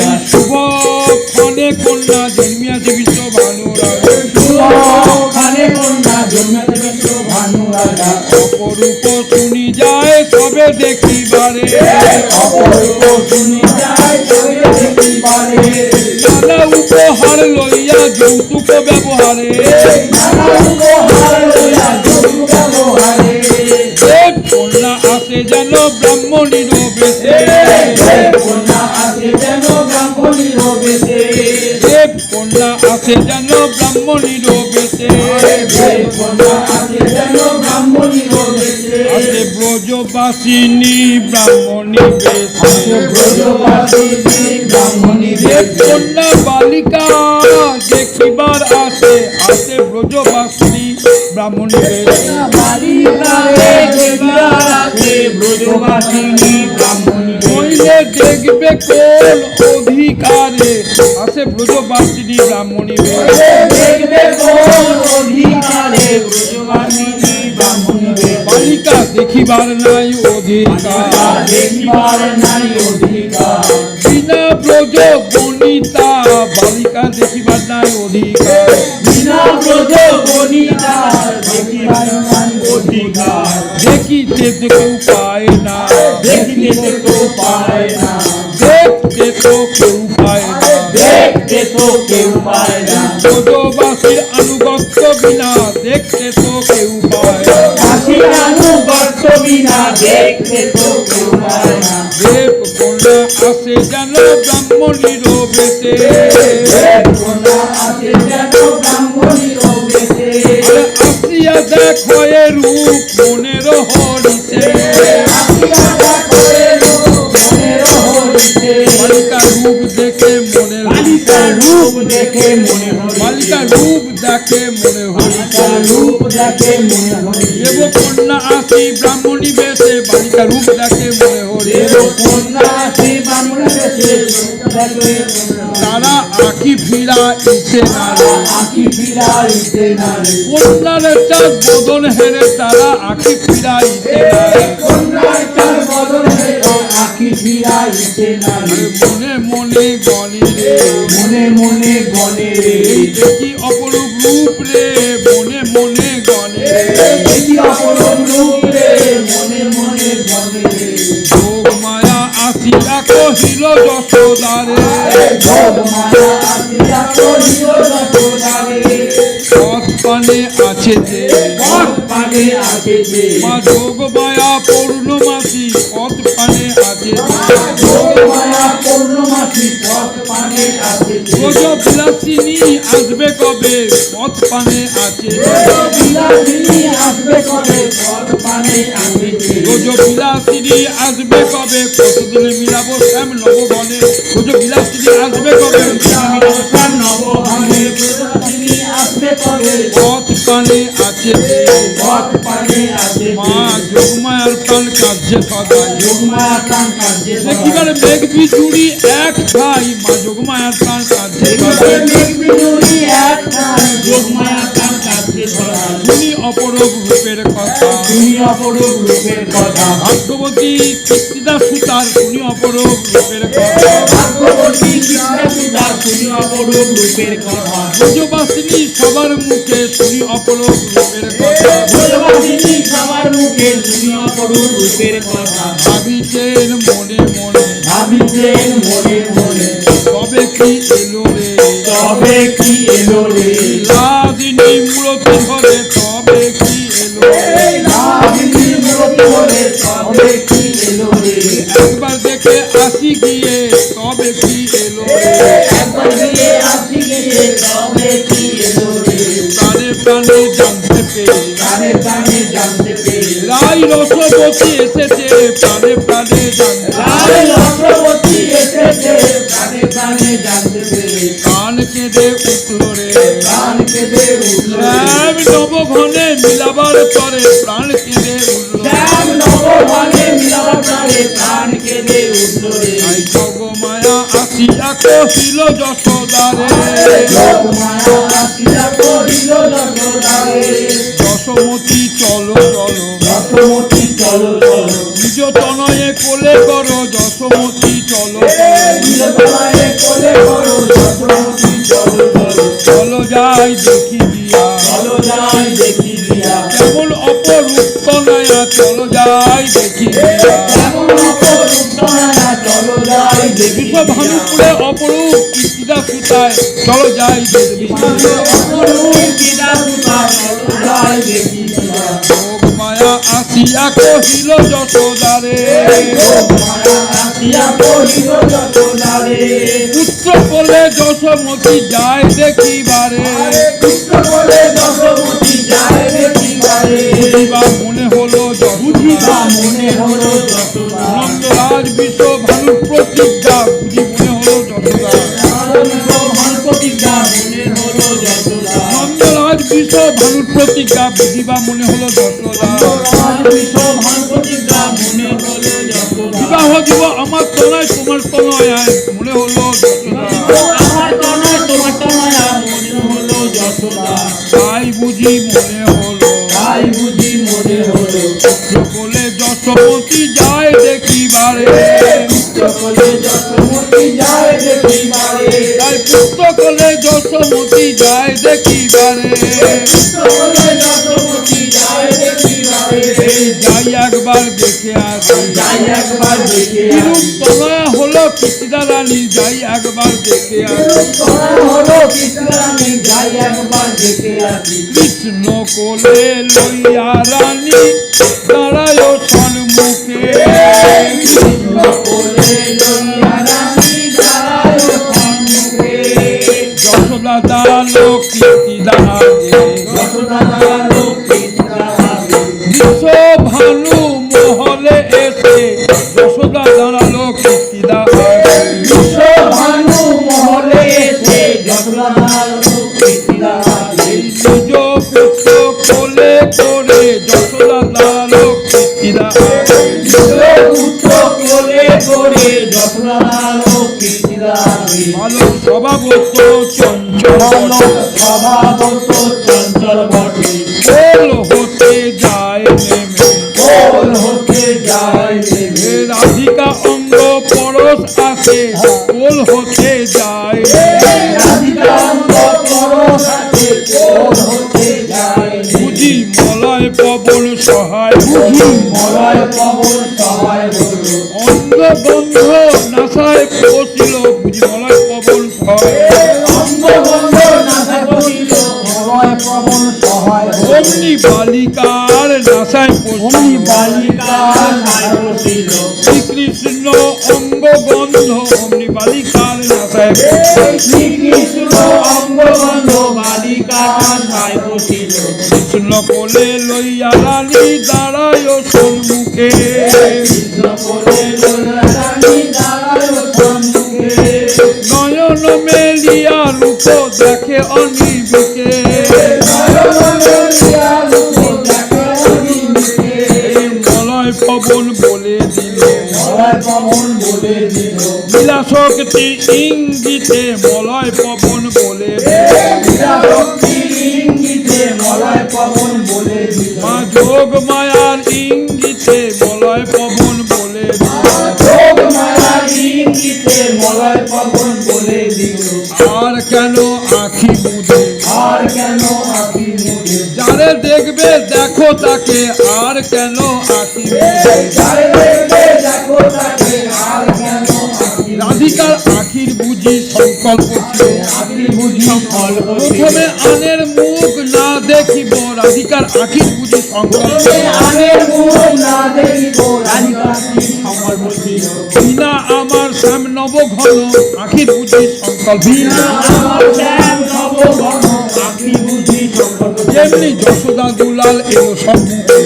এই শুভ ক্ষণে কন্যা জন্মিয়াছে বিশ্ব ভানু রাজা অপরূপ শুনি যায় সবে দেখিবারে নানা উপহার লইয়া যৌতুক ব্যবহারে দেব কন্যা আসে যেন ব্রাহ্মণীর বেশে দেব কন্যা আসে যেন ব্রাহ্মণীর বেশে আসে ব্রজবাসিনী ব্রাহ্মণী বেশে কন্যা বালিকা দেখিবার আসে আসে ব্রজবাসিনী ব্রাহ্মণী হইলে দেখবে কোন অধিকারে আসে ব্রজবাসিনী ব্রাহ্মণী বালিকা দেখিবার নাই অধিকার বিনা ব্রজ বনিতা বালিকা দেখিবার নাই অধিকার দেখিতে তো কেউ পায় না দেখতে তো কেউ পায় না ব্রজবাসীর আনুগত্য বিনা দেখতে তো কেউ পায় না দেব কন্যা আসে যেন ব্রাহ্মণীর বেশে আসিয়া আসিয়া দেখো এ রূপ মনের হরিতে বালিকার রূপ দেখে মনের বালিকার রূপ দেখে মনে হরি বালিকার রূপ দেখে মনে হরি বালিকার রূপ দেখে মনে হরি দেব কন্যা আসি ব্রাহ্মণী বেশে বালিকার রূপ দেখে মনে হরি দেব কন্যা আসি ব্রাহ্মণ বেশে দেখে তারা আঁখি ফিরা ইচ্ছে নারে আঁখি ফিরাইতে নারে কন্যার চাঁদ বদন হেরে তারা আঁখি ফিরা ইচ্ছে নারে কন্যার চার বদন হেরে আঁখি ফিরাইতে নারে মনে মনে গণে রে মনে মনে গনে রে এই দেখি অপরূপ রূপ রে মনে মনে গণে রে দেখি অপরূপ রূপ রে মনে মনে গনে রে যোগ মায়া আসিয়া কহিল যশোদারে যোগ মায়া আসিয়া কহিল যশোদারে পথ পানে আছে যে পথ পানে আছে যে মা যোগ মায়া পূর্ণমাসী পথ পানে আছে যে যোগ মায়া পূর্ণমাসী পথ পানে আছে যে গজ বিলাসিনী আসবে কবে পথ পানে আছে যে বিলাসিনী আসবে কবে পথ পানে আছে যে গজ বিলাসিনী আসবে কবে কতদিনে মিলাবো শ্যাম নবগণে গজ বিলাসিনী আসবে কবে শ্যাম নবঘনে বিলাসিনী আসবে কবে পথ পানে আছে যে পথ পানে আছে মা যে যোগমায়ার প্রাণ কাঁদছে সদাই যোগ মায়া প্রাণ কার্যে দেখিবার মেঘ বিচুরি এক ভাই মা যোগমায়ার প্রাণ কাঁদছে সদাই মেঘ বিনুরি এক ঠাই যোগ মায়া প্রাণ কার্যে ধরা শুনি অপরূপ রূপের কথা তুমি অপরূপ রূপের কথা ভাগ্যবতী কীর্তিদা সুতার শুনি অপরূপ রূপের কথা ভাগ্যবতী কৃষ্ণা তুমি অপরূপ রূপের কথা ব্রজবাসিনী সবার মুখে শুনি অপরূপ রূপের কথা ভোজবাসিনী সবার মুখে তুমি অপরূপ রূপের কথা ভাবিছেন মনে মনে ভাবিছেন মনে মনে তবে কি এলো রে তবে কি এলো রে লাদিনী মূরতি ধরে তবে কি এলো রে নাবিনী মূরতি ধরে তবে কি এলো রে একবার দেখে আসি গিয়ে তবে কি এলো রে একবার গিয়ে আসি গিয়ে তবে কি এলো রে প্রাণে প্রাণে জানতে পেরে প্রাণে প্রাণে জানতে পেরে রাই রসবতী এসেছে প্রাণে প্রাণে জানতে রায় রসবতী এসেছে প্রাণে প্রাণে জানতে পেরে প্রাণ কেঁদে উঠল রে প্রাণ কেঁদে উঠল রে। শ্যাম নবঘনে মিলাবার পরে প্রাণ কেঁদে উঠল শ্যাম নবঘনে মিলাবার পরে প্রাণ কেঁদে উঠল রে। তাই জগমায়া আসিয়া কহিল যশোদারে যোগ মায়া আসিয়া কহিল যশোদারে, যশোমতী চলো চলো যশোমতী চলো চলো নিজ তনয়ে কোলে করো যশোমতী চলো নিরতলায় কোলে করো যশোমতী চলো চলো চলো যাই দেখি গিয়া চলো যাই দেখি দিয়া কেমন অপরূপ তনয়া চলো যাই দেখি গিয়া কেমন অপরূপ তনয়া চলো যাই দেখি বিশ্ব ভানুপুরে অপরূপ কীর্তিদা সুতায় চলো যাই দেখি অপরূপ কিদা সুতা চলো যাই দেখি দিয়া যোগ মায়া আসিয়া কহিল যশোদারে যোগ মায়া আসিয়া কহিল যশোদারে, পুত্র কোলে যশোমতী যায় দেখিবারে পুত্র বলে যশোমতী যায় দেখিবারে, বুঝিবা মনে হলো বুঝিবা যশোদা মনে হলো যশোদা নন্দরাজ বিশ্ব ভানুর প্রতিজ্ঞা বুঝি মনে হলো যশোদা নন্দরাজ বিশ্ব ভানুর প্রতিজ্ঞা বুঝিবা মনে হলো যশোদা বিবাহ দিব আমার তনয় তোমার তনয় মনে হলো যশোদা তাই বুঝি মনে হলো পুত্র কোলে যশোমতী যায় দেখিবারে তাই পুত্র কোলে যশোমতী যায় দেখিবারে এই যাই একবার দেখে আসি কিরূপ তনয়া হলো কৃষ্ণা রানী যাই একবার দেখে আসি কৃষ্ণ কোলে লইয়া রানী দাঁড়ায় সম্মুখে যশোদা দাঁড়ালো কীর্তি দাঁড়াবে যশোদার কীর্তিদাতা নিজ পুত্র কোলে করে যশোদার কীর্তিদাতা পুত্র কোলে করে যশোদার কীর্তিদাতা ভালো স্বভাবত চঞ্চল স্বভাবত চঞ্চল বটে কোল হতে যায় নেমে কোল হতে যায় হে রাধিকা অঙ্গ পরশ আছে কোল হতে যায় রাধিকা অঙ্গ পরশ আছে কোল হতে যায় বুঝি মলয় পবন সহায় বুঝি মলয় পবন সহায় হলো অঙ্গ বন্ধ নাসায় পশিল বুঝি মলয় পবন সহায় অঙ্গবন্ধ নাসায় বসিল মলয় পবন সহায় হলো অমনি বালিকার নাসায় অমনি পশিল বালিকা নাসায় বসিল শ্রীকৃষ্ণ অঙ্গ গন্ধ অমনি বালিকার নাসায় শ্রীকৃষ্ণ অঙ্গবন্ধ বালিকা নাসায় বসিল কৃষ্ণ কোলে লইয়া রানী দাঁড়ায় সম্মুখে কৃষ্ণ কোলে রানী দাঁড়ায় সম্মুখে নয়ন মেলিয়া রূপ দেখে অনিবিকে মলয় পবন বলে দিল লীলা শক্তি ইঙ্গিতে মলয় পবন বলে মা যোগ মায়ার ইঙ্গিতে মলয় পবন বলে আর কেন আখি মুদে যারে দেখবে দেখো তাকে আর কেন আখি রাধিকার আখির বুঝি সংকল্প ছিল প্রথমে আনের মুখ না দেখিব রাধিকার আখির বুঝি সংকল্প বিনা আমার শ্যাম নব ঘন আখির বুঝি সংকল্প যেমনি যশোদা দুলাল এলো সম্মুখে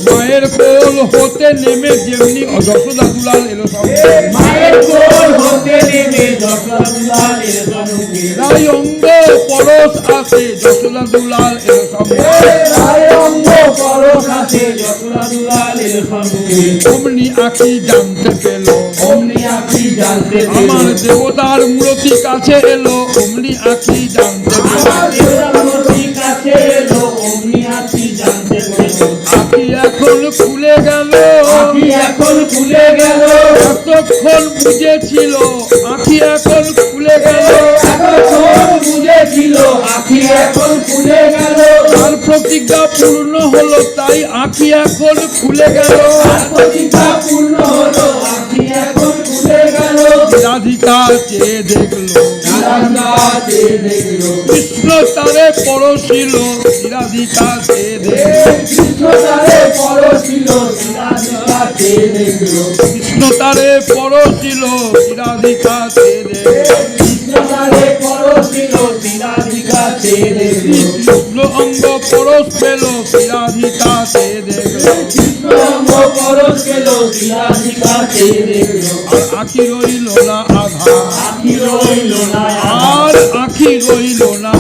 মায়ের কোল হতে নেমে যেমনি যশোদা দুলাল এলো সম্মুখে রাই অঙ্গ পরশ আছে যশোদা দুলাল এলো সম্মুখে অমনি আখি জানতে পেল আমার দেবতার মূর্তি কাছে এলো অমনি আখি জানতে পেল আখি এখন খুলে গেল এতক্ষণ বুঝেছিল আখি এখন খুলে গেল তার প্রতিজ্ঞা পূর্ণ হলো তাই আখি এখন খুলে গেল রাধিকা চেয়ে দেখলো কৃষ্ণ তারে পরশিল রাধিকা চেয়ে কৃষ্ণ তারে পরশিল রাধিকা চেয়ে কৃষ্ণ অঙ্গ পরশ পেল রাধিকা চেয়ে আর আখি রইল না আধা আর আখি রইল না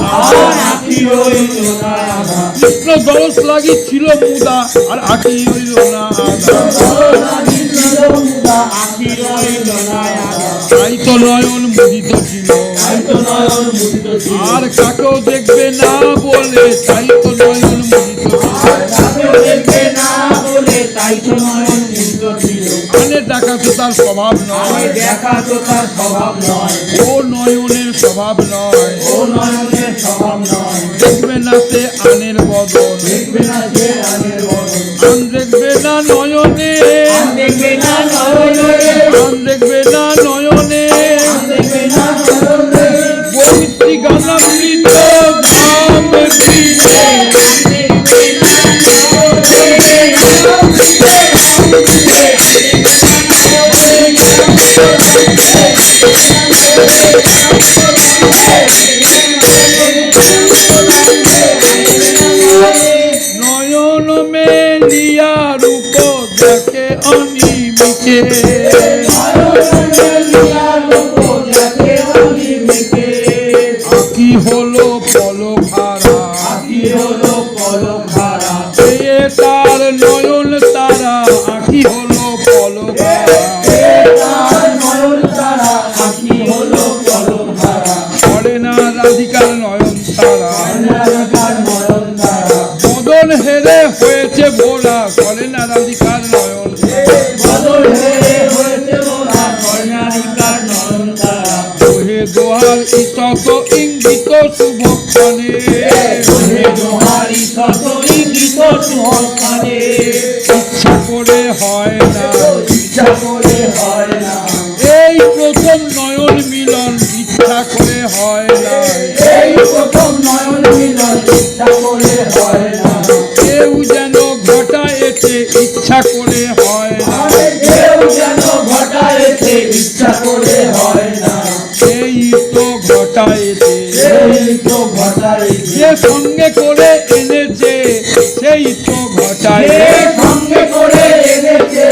কৃষ্ণ দরস লাগিছিল মুদা আর আখি রইল না আধা তাই তো নয়ন মুদিত ছিল আর কাকেও দেখবে না বলে তাই তো নয়ন মুদিত আনের দেখা তো তার স্বভাব নয় ও নয়নের স্বভাব নয় দেখবে না সে আনের বদল আন দেখবে না নয়নে আন দেখবে না নয়নে বৈশি গানামৃত ধাম নয়ন মেলিয়া রূপ দেখে অনিমিকে হলো পলক হারা, আঁখি হলো পলক হারা, এ তার নয়ন তারা, আঁখি হলো পলক হারা। তার নয়ন তারা, আঁখি হলো পলক হারা, করে না রাধিকার নয়ন তারা, রাধার নয়ন তারা, বদন হেরে হয়েছে ভোলা, করে না রাধিকার নয়ন তারা। বদল হেরে হয়েছে মোরা, কর্ণালিকার নয়ন তারা, ওহে দোহার ইতত ইঙ্গিত শুভক্ষণে, ওহে দোহারি শত ইঙ্গিত সুহস্তানে, ইচ্ছা করে হয় না, ইচ্ছা করে হয় না, এই প্রথম নয়ন মিলন, ইচ্ছা করে হয় না। এই প্রথম নয়ন মিলন, ইচ্ছা করে হয় না, কেউ যেন ঘটায়েছে, ইচ্ছা করে হয় না। আরে কেউ যেন ঘটায়েছে, ইচ্ছা করে হয় না, এই তো ঘটায়েছে, এই তো ঘটাইছে, যে সঙ্গে করে এনেছে, সেই তো যে ঘটায়। সঙ্গে করে এনেছে,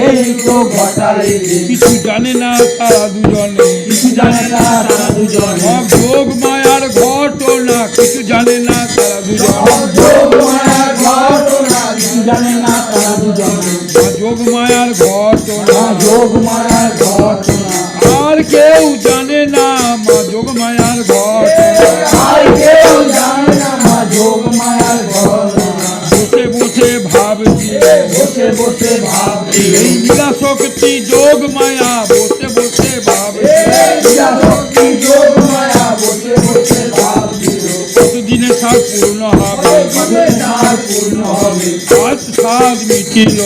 এই তো ঘটাইছে, কিছু জানে না তারা দুজনে, কিছু জানে না তারা দুজনে, সব যোগ মায়ার ঘটনা, কিছু জানে না তারা দুজনে। যোগ মায়ার ঘটনা, কিছু জানে না তারা দুজনে, যোগ মায়ার ঘটনা, যোগ মায়ার ঘটনা, আর কেউ জানে না মা যোগ মায়ার ঘটনা। আর কেউ জানে না মা যোগ মায়ার ঘটনা, বসে বসে ভাবছি, বসে বসে ভাবছি, এই লীলা শক্তি যোগ মায়া, বসে বসে ভাবছি। ক্রিয়া শক্তি যোগ মায়া, বসে বসে ভাবছি, কতদিনে সার পূর্ণ হবে, কবে তার পূর্ণ হবে, আজ সাজ মিটিল,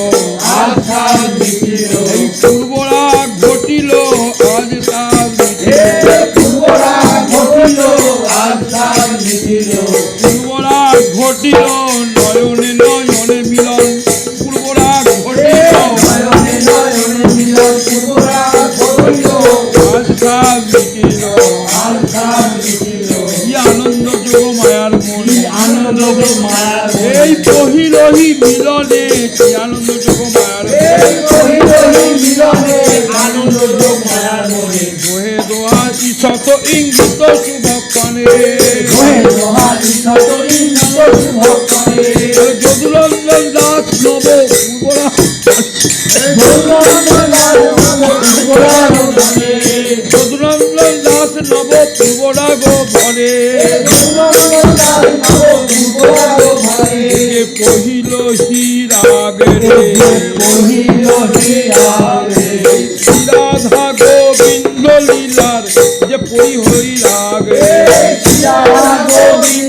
আজ সাজ মিটিল, এই পূর্বরা ঘটিল, আজ সাজ মিটিল। পূর্বরা ঘটিল, আজ সাজ মিটিল, পূর্বরা ঘটিল, নয়নে নয়নে মিলন, পূর্বরা ঘটিল, নয়নে নয়নে মিলন, পূর্বরা ঘটিল, আজ সাজ মিটিল। আজ সাজ মিটিল, কি আনন্দ যোগ মায়ার মনে, আনন্দ যোগ মায়ার মনে, এই পহিলহি মিলনে, কি আনন্দ যোগ মায়ার এই মনে। পহিলহি মিলনে, আনন্দ যোগ মায়ার মনে, বহে দোহার শত ইঙ্গিত শুভক্ষণে, ওহে দোহারি শত ইঙ্গিত শুভক্ষণে, যদুরঞ্জন দাস নব পূর্বরা, যদুরঞ্জন দাস নব পূর্বরা গো ভরে, যে পহিল হীরাগে রে, রাধা গোবিন্দ লীলার যে পরি হইরাগে,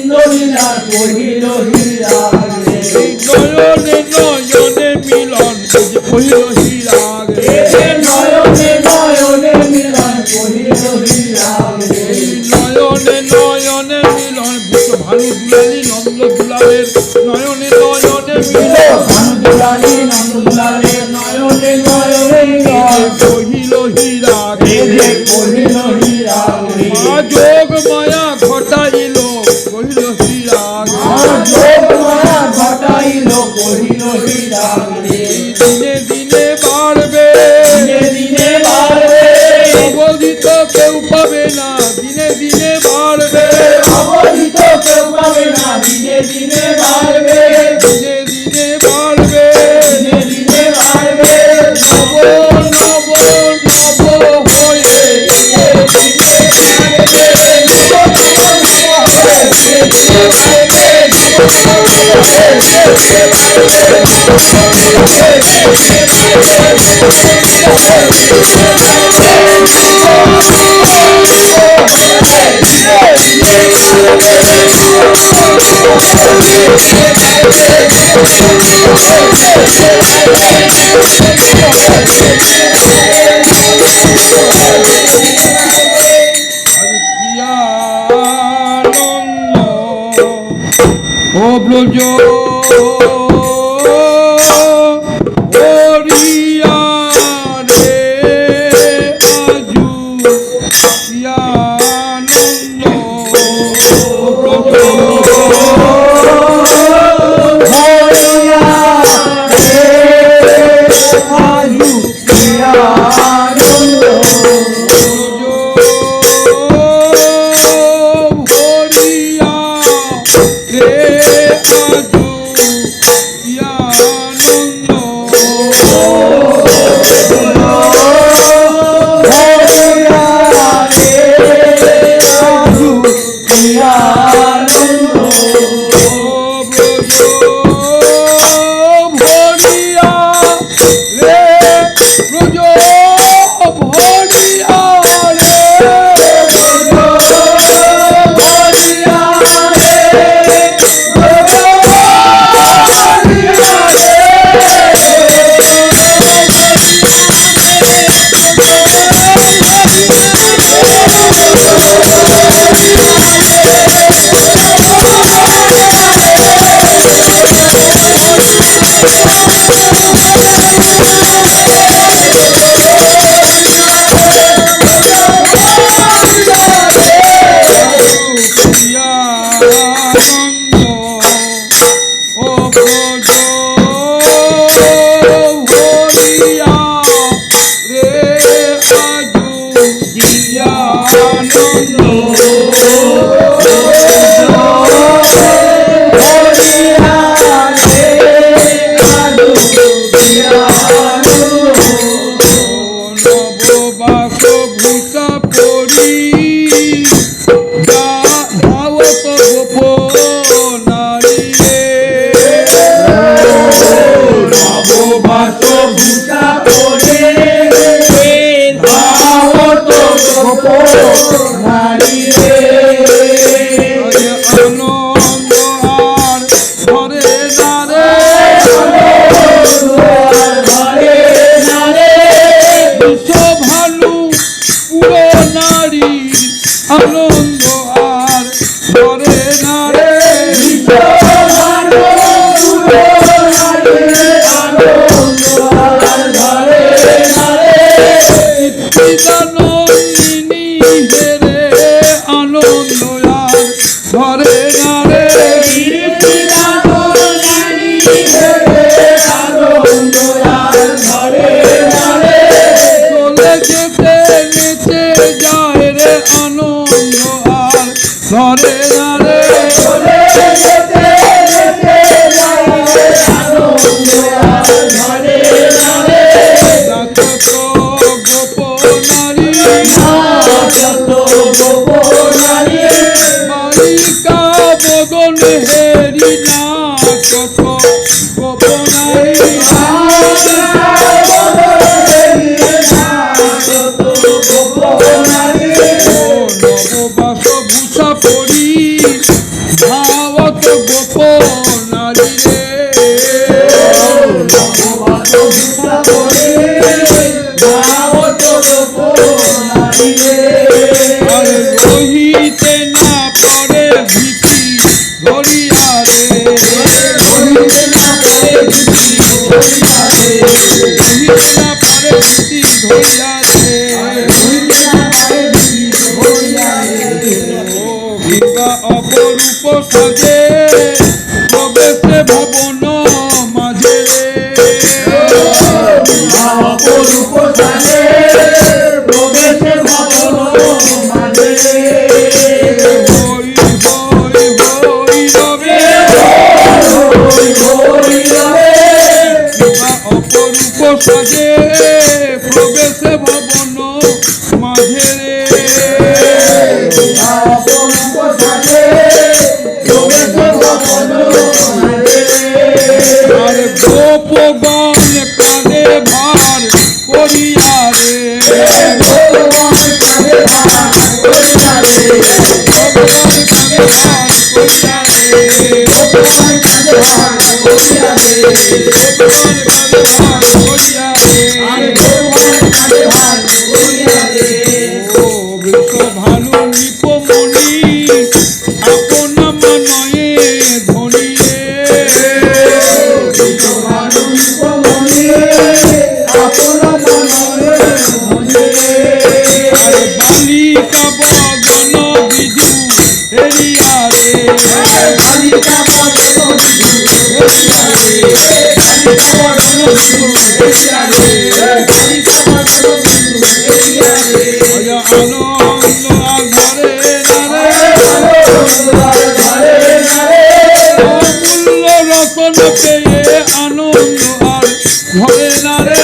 নয়নে নয়নে মিলন, যে পহিল হীরাগে, নয়নে নয়নে মিলন, বিশ্ব ভানু দুলালী নন্দ দুলালের, নয়নে নয়নে মিলন, পহিল হীরাগে, মা যোগ মায়া ঘটাইল, পহিল হীরাগে। দিনে দিনে বাড়বে, অবধিত কেউ পাবে না, দিনে দিনে বাড়বে, দিনে দিনে বাড়বে, দিনে দিনে বাড়বে, দিনে দিনে বাড়বে, নব নব নব হয়ে, আরে কি আনন্দ ও ব্রজ হরিয়া রে, আজু কি আনন্দ ও ব্রজ, আনন্দ আর ধরে না রে চিত্তিদানন্দিনী হেরে আনন্দ আর ধরে না রে চলে যেতে নেচে যায় রে আনন্দ আর ধরে না রে বালিকা বদন হেরি না কত গোপনারী নববাস ভূষা পরি ধাবত গোপনারী রে আর রহিতে না পরে ভীতি ধরিয়া রে রহিতে না পরে ভীতি ধরিয়া রে বিবা অপরূপ সাজে প্রবেশে ভবন মাঝে রে অপরূপ সাজে প্রবেশে ভবন মাঝে হই হই হই রবে বিবা অপরূপ সাজে প্রবেশে ভবন মাঝে রে অপরূপ সাজে প্রবেশে ভবন মাঝে আর গোপগণ কানে ভার করিয়া রে গোপগণ কানে ভার করিয়া রে গোপগণ কানে ভার করিয়া রে ও বৃষভানু নিপমণি আপন মানয়ে ধনী রে আর বালিকা বদন বিদু হেরিয়া রে বালিকা বদন বিদু হেরিয়া রে বালিকা বদন বিদু হেরিয়া রে বালিকা বদন বিদু হেরিয়া রে আনন্দ আর ধরে না রে অমূল্য রতন পেয়ে আনন্দ আর ধরে না রে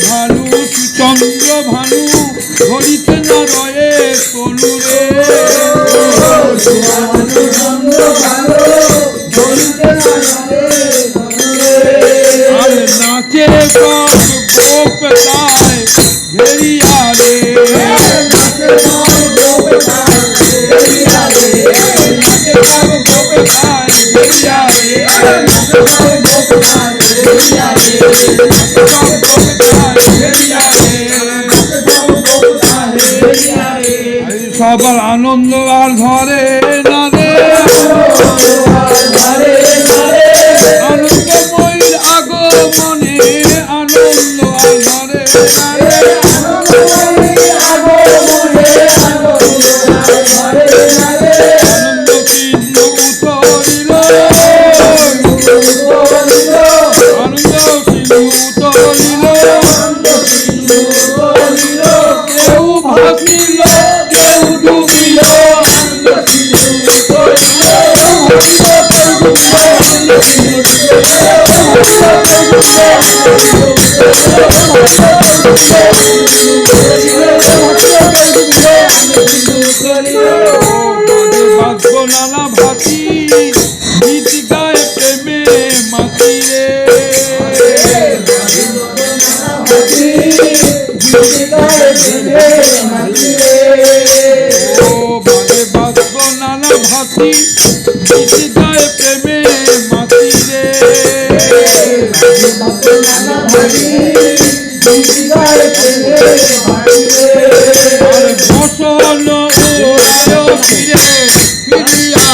ভানু সুচন্দ্র ভানু ধরিতে না রয়ে তনু রে আর নাচে সব গোপ তাই ঘেরিয়া রে নাচে সব গোপ তাই ঘেরিয়া রে সবার আনন্দ আর ধরে না রে আনন্দময়ীর আগমনে আনন্দ আর ধরে না রে আনন্দ চিহ্ন উতরিল আনন্দ চিহ্ন উতরিল কেউ ভাসিল কেউ ডুবিল নানা ভাতি গীত গায় প্রেমে মাতি রে ও বাজে বাদ্য নানা ভাতি গীত গায় প্রেমে মাতি রে আর ফসল উড়ায় ফিরে ফিরিয়া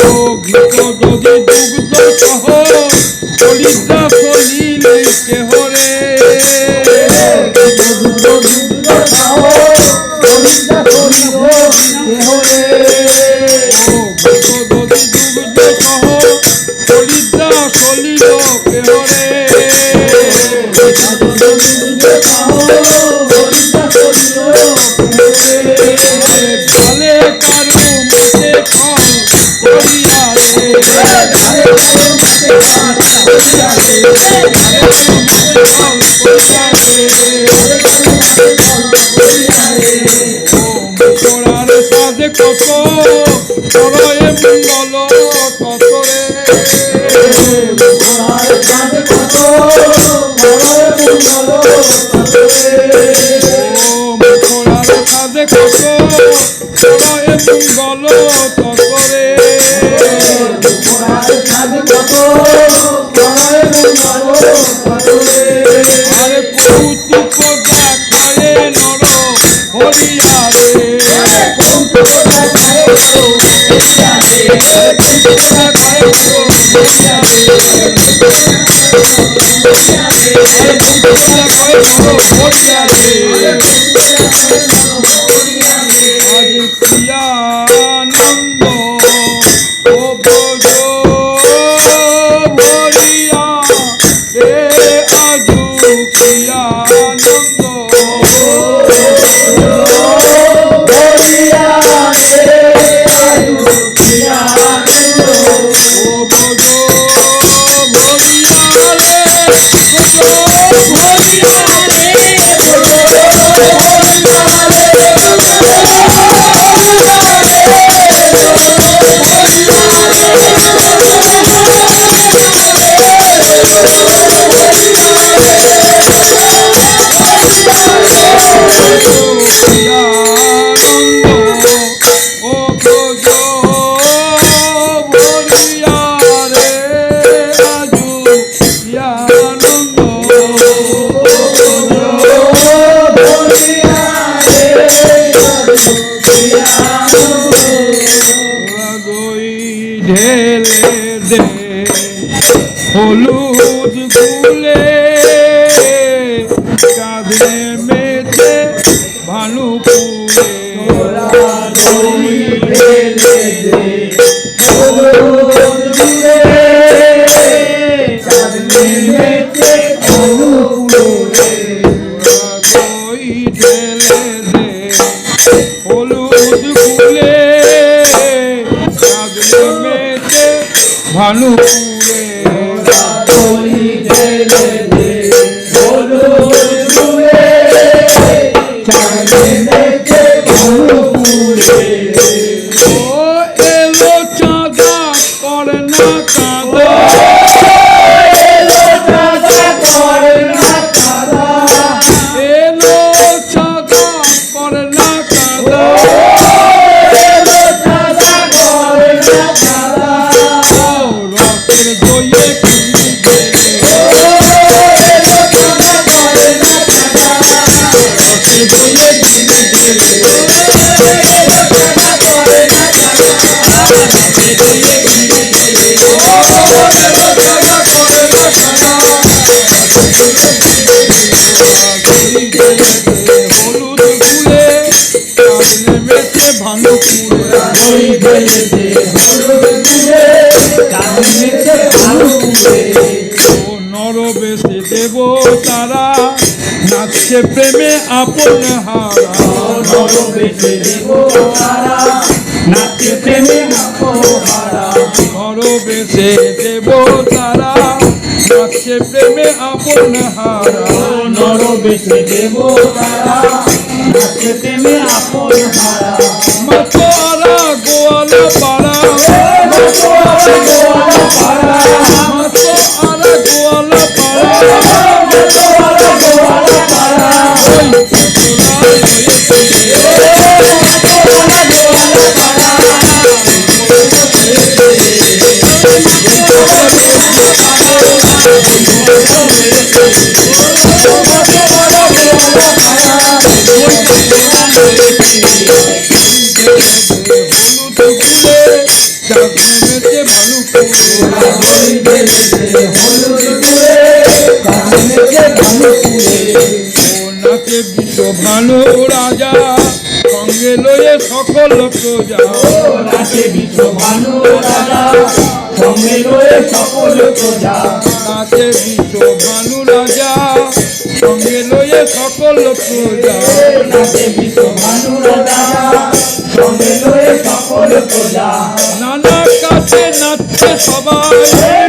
ও ঘৃত যদি দুগ্ধ সহ কলিতা চলিলে কেহরে কত করয়ে মঙ্গল ততরে মুখরার সাজে কত করয়ে মঙ্গল ততরে আরে কৌতুক দেখায়ে নর হরিয়ারে প্রিয়ানন্দ ও ভোজ ভরিয়া রে আজু প্রিয়ানন্দ ঢেলে দে হলুদ ফুলে কাঁধে মেতে ভানুপুরে ঢেলে দে হলুদ ফুলে ভানুপুরে ও এলো চাঁদা করে না কাঁদা এলো চাঁদা করে না কাঁদা নরবেশে দেব তারা নাচছে প্রেমে আপন হারা নরবেশে দেব তারা নাচছে প্রেমে আপন হারা নরবেশে দেব তারা নাচছে প্রেমে আপন হারা নরবেশে দেব তারা নাচছে প্রেমে আপন হারা মাতোয়ারা গোয়ালা পাড়া গোয়ালা পাড়া মাতোয়ারা গোয়ালা পাড়া কুলে ও নাচে বিশ্বভানু রাজা সঙ্গে লয়ে সকল প্রজা নাচে বিশ্বভানু রাজা সঙ্গে রয়ে সকল প্রজা নাচে বিশ্বভানু রাজা সঙ্গে লয়ে সকল প্রজা নাচে বিশ্বভানু রাজা সঙ্গে রয়ে সকল প্রজা নানা কাছে নাচছে সবাই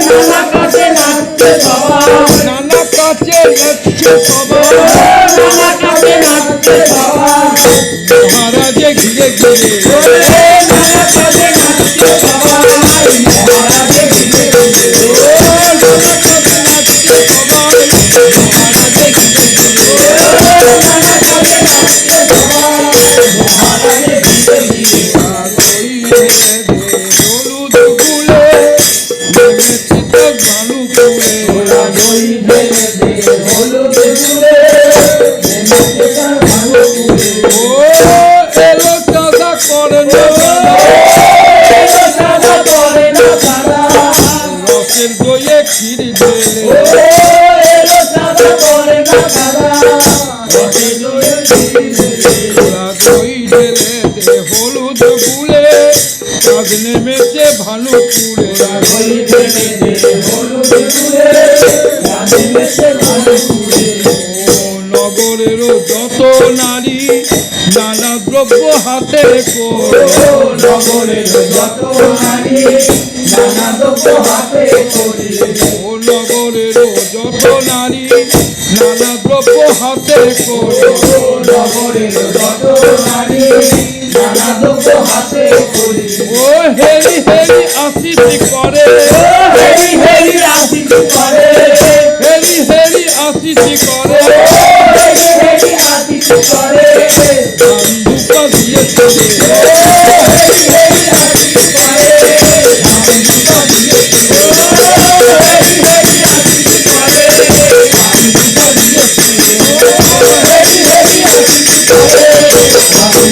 নানা কাছে নাচছে সবাই নানা কাছে নাচছে সবাই নানা কাছে নাচছে সবাই মহারাজে ঘিরে ঘিরে নানা কাছে নাচছে সবাই মহারাজে ঘিরে ঘিরে নানা কাছে নাচছে সবাই মহারাজে ঘিরে ঘিরে নানা কাছে নাচছে সবাই মহারাজে ঘিরে ঘিরে হলুদ ফুলে নেমেছে তো ভালু ফুলে ওরা দই ঢেলে দে হলুদ ফুলে নেমেছে তার ভালো ফুলে ও এলো চাঁদা করে না চাঁদা এলো সাদা করে না সাদা রসের দইয়ে ক্ষীর ঢেলে এলো সাদা করে না সাদা রসে দইয়ে ঘিরে ঘিরে ওরা দই ঢেলে দে হলুদ ফুলে চাঁদ নেমেছে ভালু ফুলে দই ঢেলে দে হলুদ ফুলে নেমেছে ভালো ফুলে ও নগরেরও যত নারী নানা দ্রব্য হাতে করে নগরের যত নারী নানা দ্রব্য হাতে করি ও নগরেরও যত নারী নানা দ্রব্য হাতে করে নগরের যত নারী নানা দ্রব্য হাতে করি ও হেরি হেরি আসিতি করে হেরি হেরি আসিতে করে হেরি হেরি আসিতি করে হেরি হেরি আসিতে করে দুটা দিয়ে চলে হেরি হেরি আসিতে করে দুটা দিয়ে হেরি হেরি আসিতে করে দুটা দিয়ে হেরি হেরি আসিতে করে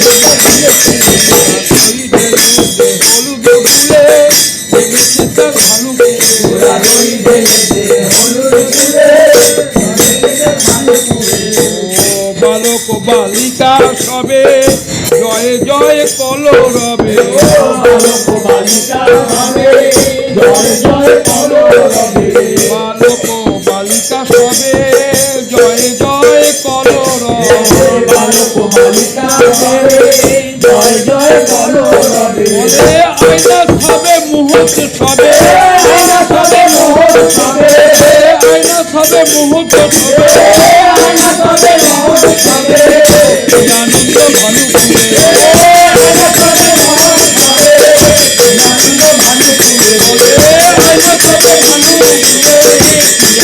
দুটা দিয়ে হলুদ ফুলে দেখেছে তার ভালু ফুলে দই ঢেলে দে হলুদ ফুলে নেমেছে ভালো ফুলে ও বালক বালিকা সবে জয় জয় কল রবে বালক বালিকা হবে জয় জয় কলো রবে বালক বালিকা সবে জয় জয় কল রবে বালক বালিকা হবে জয় জয় কলো রবে বলে আয়না সবে মুহূর্ত সবে আয়না সবে মোহর সবে আয়না সবে মুহূর্ত সবে আয়না সবে মোহর সবে আনন্দ ভালু ফুলে আয়না সবে মোহর সবে আনন্দ ভালো ফুলে আয়না সবে ভালু ফুলে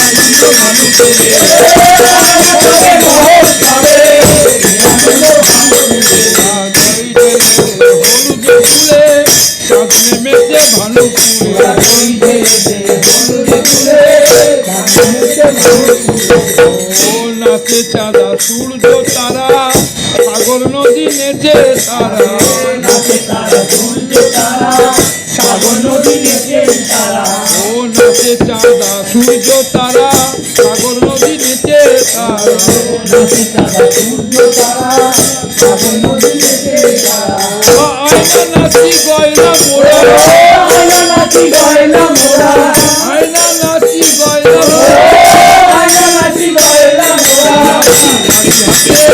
আনন্দ ভালো ফুলে আয়না সবে মোহর সবে আনন্দ ভালো ফুলে হলুদ ফুলে চাঁদ নেমেছে ভালু ফুলে দই ঢেলে দে হলুদ ফুলে নেমেছে ভালো ফুলে ও নাচে চাঁদা সূর্য তারা সাগর নদী নেচে তারা নাচে তারা সূর্য তারা সাগর নদী নেচে তারা ও নাচে চাঁদা সূর্য তারা সাগর নদী নেচে তারা নাচে তারা সূর্য তারা সাগর নদী নেচে তারা আয়না নাচি গয়না মোরা আয়না নাচি গয়না মোরা আয়না নাচি গয়না মোরা আয়না নাচি গয়না মোরা হাতে